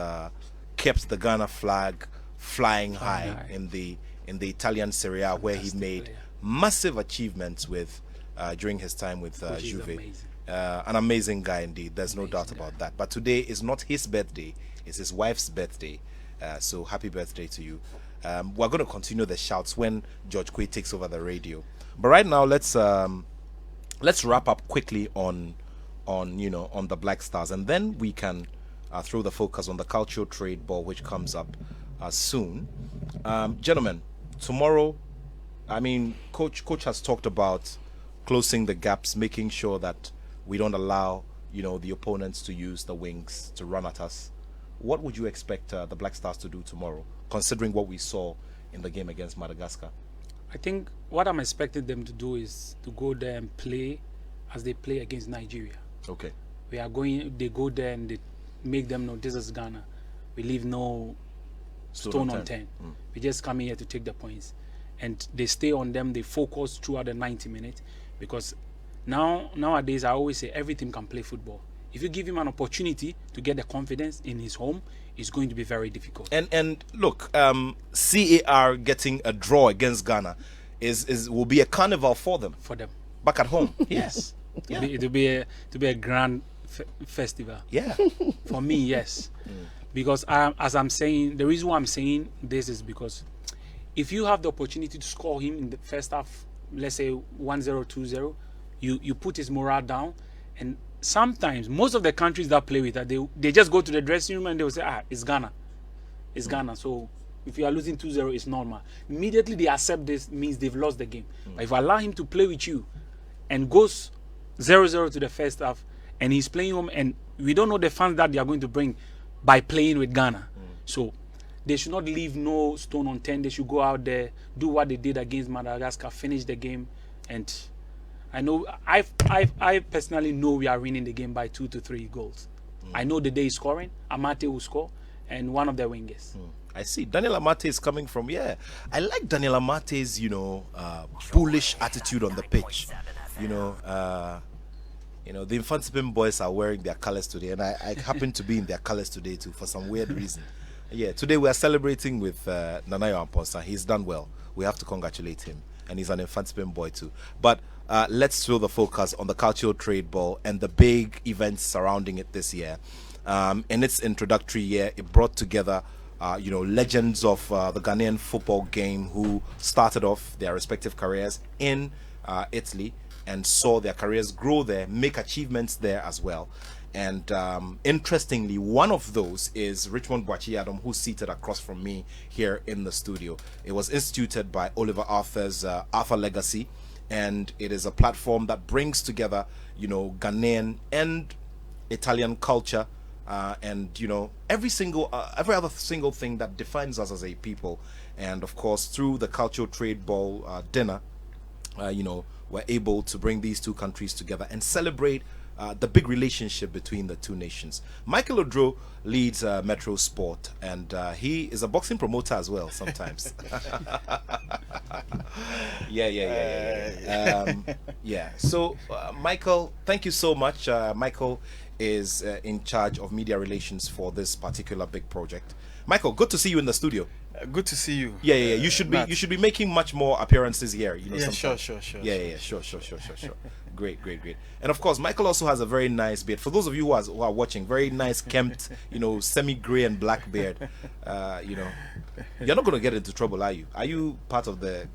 kept the Ghana flag flying high in the Italian Serie A, where he made massive achievements with during his time with Juve. An amazing guy indeed. There's no doubt about that. But today is not his birthday; it's his wife's birthday. So happy birthday to you. We're going to continue the shouts when George Quay takes over the radio. But right now, let's wrap up quickly on the Black Stars, and then we can throw the focus on the cultural trade ball, which comes up soon. Gentlemen, tomorrow, Coach has talked about closing the gaps, making sure that we don't allow the opponents to use the wings to run at us. What would you expect the Black Stars to do tomorrow, considering what we saw in the game against Madagascar? I think what I'm expecting them to do is to go there and play as they play against Nigeria. Okay. We are going. They go there and they make them know this is Ghana. We leave no stone unturned. We just come here to take the points, and they stay on them. They focus throughout the 90 minutes, because nowadays I always say every team can play football. If you give him an opportunity to get the confidence in his home, it's going to be very difficult. And look, CAR getting a draw against Ghana will be a carnival for them. For them. Back at home. Yes. It'll be a grand festival. Yeah. For me, yes. Because as I'm saying, the reason why I'm saying this is because if you have the opportunity to score him in the first half, let's say 1-0, 2-0, you put his morale down. And sometimes most of the countries that play with that, they just go to the dressing room and they will say, it's Ghana. It's Ghana. So if you are losing 2-0, it's normal. Immediately they accept this, means they've lost the game. But if you allow him to play with you and goes 0-0 to the first half, and he's playing home, and we don't know the fans that they are going to bring by playing with Ghana. So they should not leave no stone unturned. They should go out there, do what they did against Madagascar, finish the game. And I know, I personally know we are winning the game by 2 to 3 goals. I know the day is scoring. Amate will score, and one of the wingers. I see. Daniel Amate is coming from, I like Daniel Amate's, bullish attitude on the pitch. The Infantsipim boys are wearing their colors today, and I happen to be in their colors today too, for some weird reason. Yeah, today we are celebrating with Nanayo Amponsa. He's done well. We have to congratulate him, and he's an Infantsipim boy too. But let's throw the focus on the cultural trade ball and the big events surrounding it this year. In its introductory year, it brought together legends of the Ghanaian football game who started off their respective careers in Italy and saw their careers grow there, make achievements there as well. And interestingly, one of those is Richmond Boachi Adam, who's seated across from me here in the studio. It was instituted by Oliver Arthur's Arthur Legacy, and it is a platform that brings together, Ghanaian and Italian culture, and every other single thing that defines us as a people. And of course, through the cultural trade ball dinner, we're able to bring these two countries together and celebrate the big relationship between the two nations. Michael Odro leads Metro Sport, and he is a boxing promoter as well sometimes. Yeah. So, Michael, thank you so much. Michael is in charge of media relations for this particular big project. Michael, good to see you in the studio. Good to see you. Yeah. You should be making much more appearances here. Yeah, sure. Sure. Great. And of course, Michael also has a very nice beard. For those of you who are watching, very nice kempt, semi-gray and black beard. You're not going to get into trouble, are you? Are you part of the,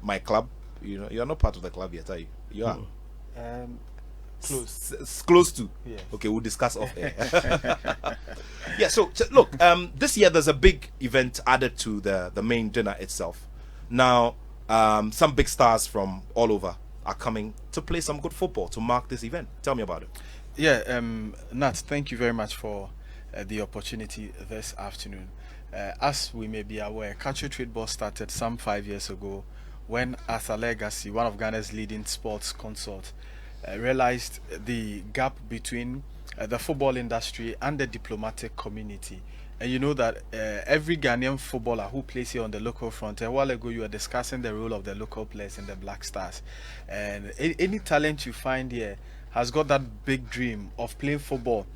my club? You're not part of the club yet, are you? You are. Close to. Yeah. Okay, we'll discuss off air. Yeah. So look, this year there's a big event added to the main dinner itself. Now, some big stars from all over are coming to play some good football to mark this event. Tell me about it. Yeah, Nat, thank you very much for the opportunity this afternoon. As we may be aware, cultural trade ball started some 5 years ago when Arthur Legacy, one of Ghana's leading sports consorts, realized the gap between the football industry and the diplomatic community. And you know that every Ghanaian footballer who plays here on the local front, a while ago you were discussing the role of the local players in the Black Stars. And any talent you find here has got that big dream of playing football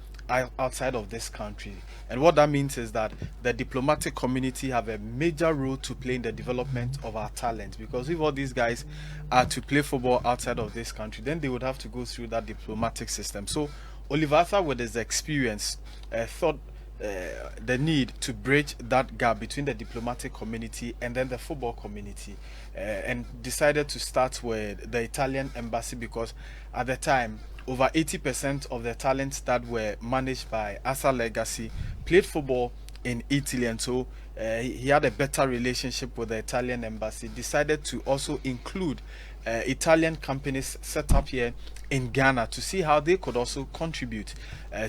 outside of this country. And what that means is that the diplomatic community have a major role to play in the development of our talent, because if all these guys are to play football outside of this country, then they would have to go through that diplomatic system. So Oliver Arthur, with his experience, thought the need to bridge that gap between the diplomatic community and then the football community, and decided to start with the Italian embassy, because at the time over 80% of the talents that were managed by Arthur Legacy played football in Italy, and so he had a better relationship with the Italian embassy. Decided to also include Italian companies set up here in Ghana to see how they could also contribute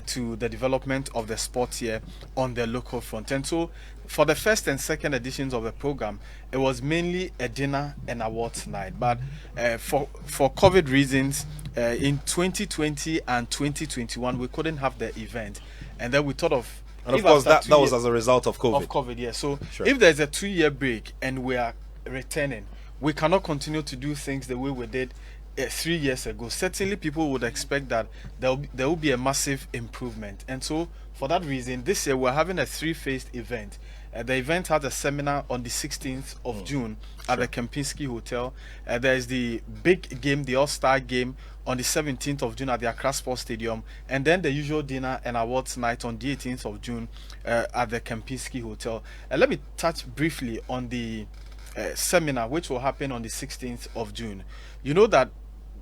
to the development of the sport here on the local front. And so for the first and second editions of the program, it was mainly a dinner and awards night. But for COVID reasons, in 2020 and 2021, we couldn't have the event. And then we thought of... And of course, that was as a result of COVID. Of COVID, yeah. So sure. If there's a 2-year break and we are returning, we cannot continue to do things the way we did 3 years ago. Certainly people would expect that there will be a massive improvement. And so for that reason, this year we're having a 3-phased event. The event has a seminar on the 16th of June at the Kempinski Hotel. There's the big game, the All-Star game, on the 17th of June at the Accra Sports Stadium, and then the usual dinner and awards night on the 18th of June at the Kempinski Hotel. Let me touch briefly on the seminar, which will happen on the 16th of June. You know that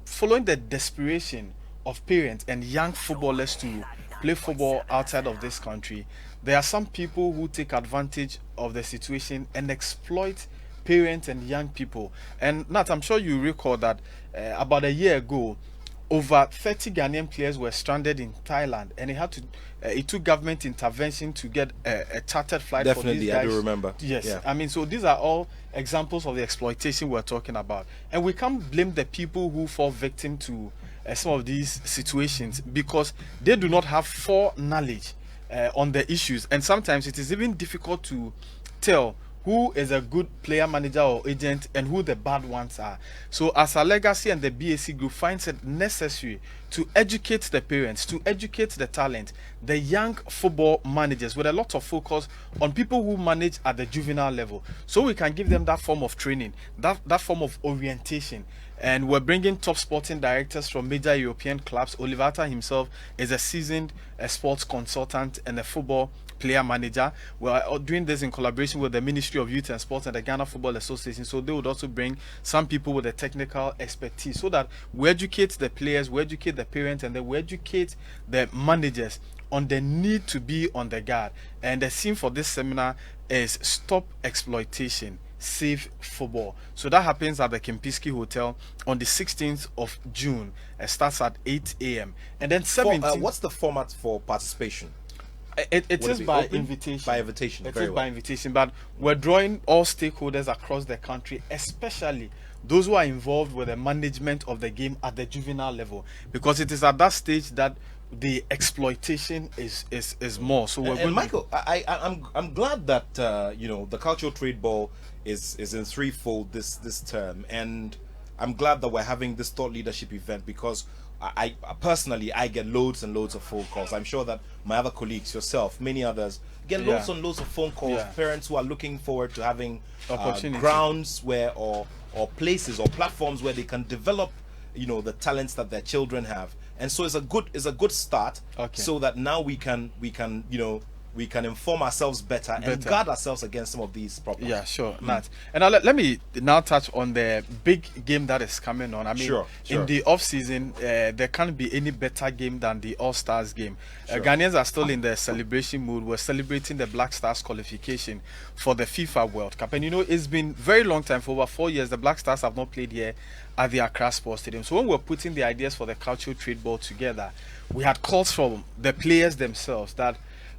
following the desperation of parents and young footballers to play football outside of this country, there are some people who take advantage of the situation and exploit parents and young people. And Nat, I'm sure you recall that about a year ago, over 30 Ghanaian players were stranded in Thailand, and it took government intervention to get a chartered flight for these guys. I do remember. Yes, yeah. I mean, so these are all examples of the exploitation we're talking about, and we can't blame the people who fall victim to some of these situations because they do not have foreknowledge on the issues, and sometimes it is even difficult to tell who is a good player manager or agent and who the bad ones are. So as a legacy and the BAC group finds it necessary to educate the parents, to educate the talent, the young football managers, with a lot of focus on people who manage at the juvenile level, so we can give them that form of training, that form of orientation. And we're bringing top sporting directors from major European clubs. Oliver Attoh himself is a seasoned sports consultant and a football player manager. We're doing this in collaboration with the Ministry of Youth and Sports and the Ghana Football Association, so they would also bring some people with the technical expertise so that we educate the players, we educate the parents, and then we educate the managers on the need to be on the guard. And the theme for this seminar is Stop Exploitation, Save Football. So that happens at the Kempinski Hotel on the 16th of June. It starts at 8 a.m. And then 17th... what's the format for participation? It is by invitation. By invitation. It is by invitation, but we're drawing all stakeholders across the country, especially those who are involved with the management of the game at the juvenile level, because it is at that stage that the exploitation is more. So we're going. Michael, I'm glad that the Cultural Trade Ball is in threefold this term, and I'm glad that we're having this thought leadership event because I personally get loads and loads of phone calls. I'm sure that my other colleagues, yourself, many others get loads and loads of phone calls. Parents who are looking forward to having grounds where or places or platforms where they can develop the talents that their children have. And so it's a good start, so that now we can inform ourselves better and guard ourselves against some of these problems. Yeah, sure, Nat. And now let me now touch on the big game that is coming on. I mean, in the off season, there can't be any better game than the All Stars game. Ghanaians are still in the celebration mood. We're celebrating the Black Stars qualification for the FIFA World Cup, and it's been very long time. For over 4 years, the Black Stars have not played here at the Accra Sports Stadium. So when we're putting the ideas for the Cultural Trade Ball together, we had calls from the players themselves that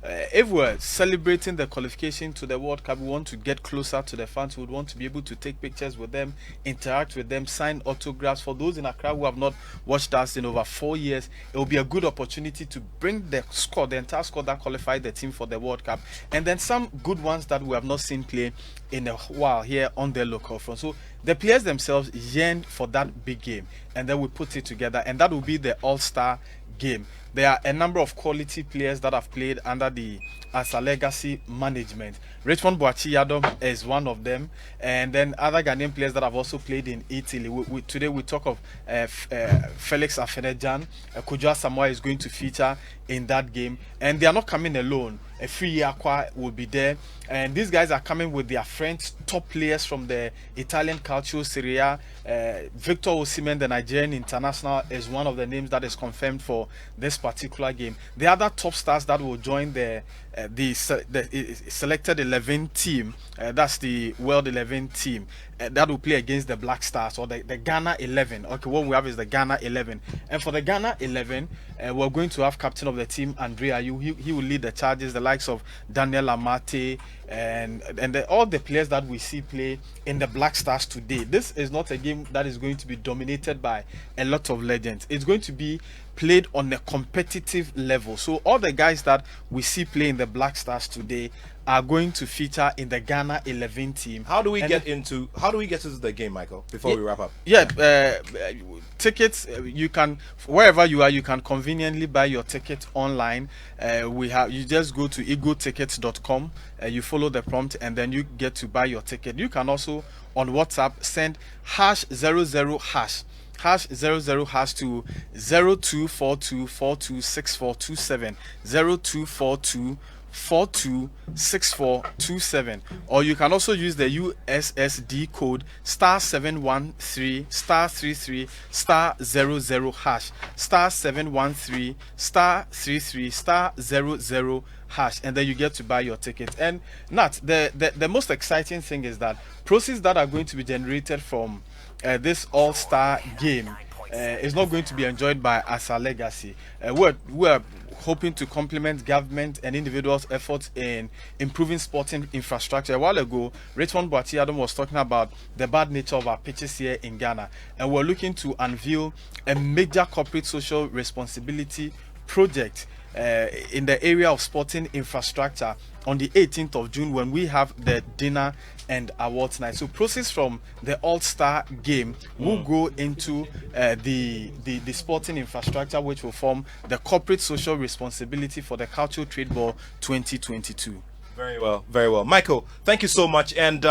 if we're celebrating the qualification to the World Cup, we want to get closer to the fans. We would want to be able to take pictures with them, interact with them, sign autographs. For those in Accra who have not watched us in over 4 years, it will be a good opportunity to bring the squad, the entire squad that qualified the team for the World Cup, and then some good ones that we have not seen play in a while here on the local front. So the players themselves yearned for that big game, and then we put it together, and that will be the All-Star game. There are a number of quality players that have played under the Asa Legacy management. Richmond Boachi Yadom is one of them, and then other Ghanaian players that have also played in Italy. Today we talk of Felix Afenejan. Kujua Samoa is going to feature in that game, and they are not coming alone. A free Aqua will be there, and these guys are coming with their friends, top players from the Italian Calcio Serie A. Victor Osimhen, the Nigerian international, is one of the names that is confirmed for this particular game. The other top stars that will join the selected 11 team, that's the World 11 team, that will play against the Black Stars or the Ghana 11. Okay, what we have is the Ghana 11, and for the Ghana 11, we're going to have captain of the team Andrea. He will lead the charges. The likes of Daniel Amate and all the players that we see play in the Black Stars today. This is not a game that is going to be dominated by a lot of legends. It's going to be played on a competitive level. So all the guys that we see play in the Black Stars today are going to feature in the Ghana 11 team. How do we get into the game, Michael, before we wrap up? Tickets, you can, wherever you are, you can conveniently buy your ticket online. You just go to egotickets.com, you follow the prompt, and then you get to buy your ticket. You can also on WhatsApp send #00# #00# to 0242426427 0242426427, or you can also use the USSD code *713 *33 *00# *713 *33 *00#, and then you get to buy your ticket. And Nat, the most exciting thing is that proceeds that are going to be generated from this all-star game is not going to be enjoyed by Asa Legacy. We're hoping to complement government and individuals' efforts in improving sporting infrastructure. A while ago, Richmond Boati Adam was talking about the bad nature of our pitches here in Ghana, and we're looking to unveil a major corporate social responsibility project in the area of sporting infrastructure on the 18th of June, when we have the dinner and awards night. So proceeds from the all-star game will go into the sporting infrastructure, which will form the corporate social responsibility for the Cultural Trade Ball 2022. Very well. Michael, thank you so much. And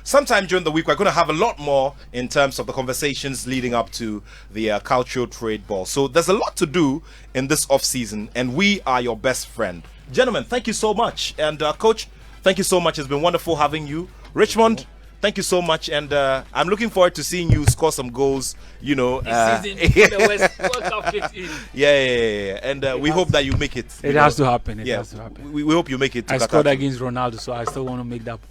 sometime during the week, we're going to have a lot more in terms of the conversations leading up to the Cultural Trade Ball. So there's a lot to do in this off-season, and we are your best friend. Gentlemen, thank you so much. And Coach, thank you so much. It's been wonderful having you. Richmond, thank you so much. And I'm looking forward to seeing you score some goals, this season, the West World Cup 15. Yeah. And we hope that you make it. It has to happen. It has to happen. We hope you make it to I Qatar scored against Ronaldo, so I still want to make that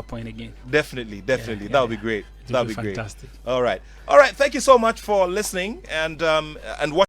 point again. Definitely. That would be great. That would be fantastic. Great. All right. Thank you so much for listening and watching.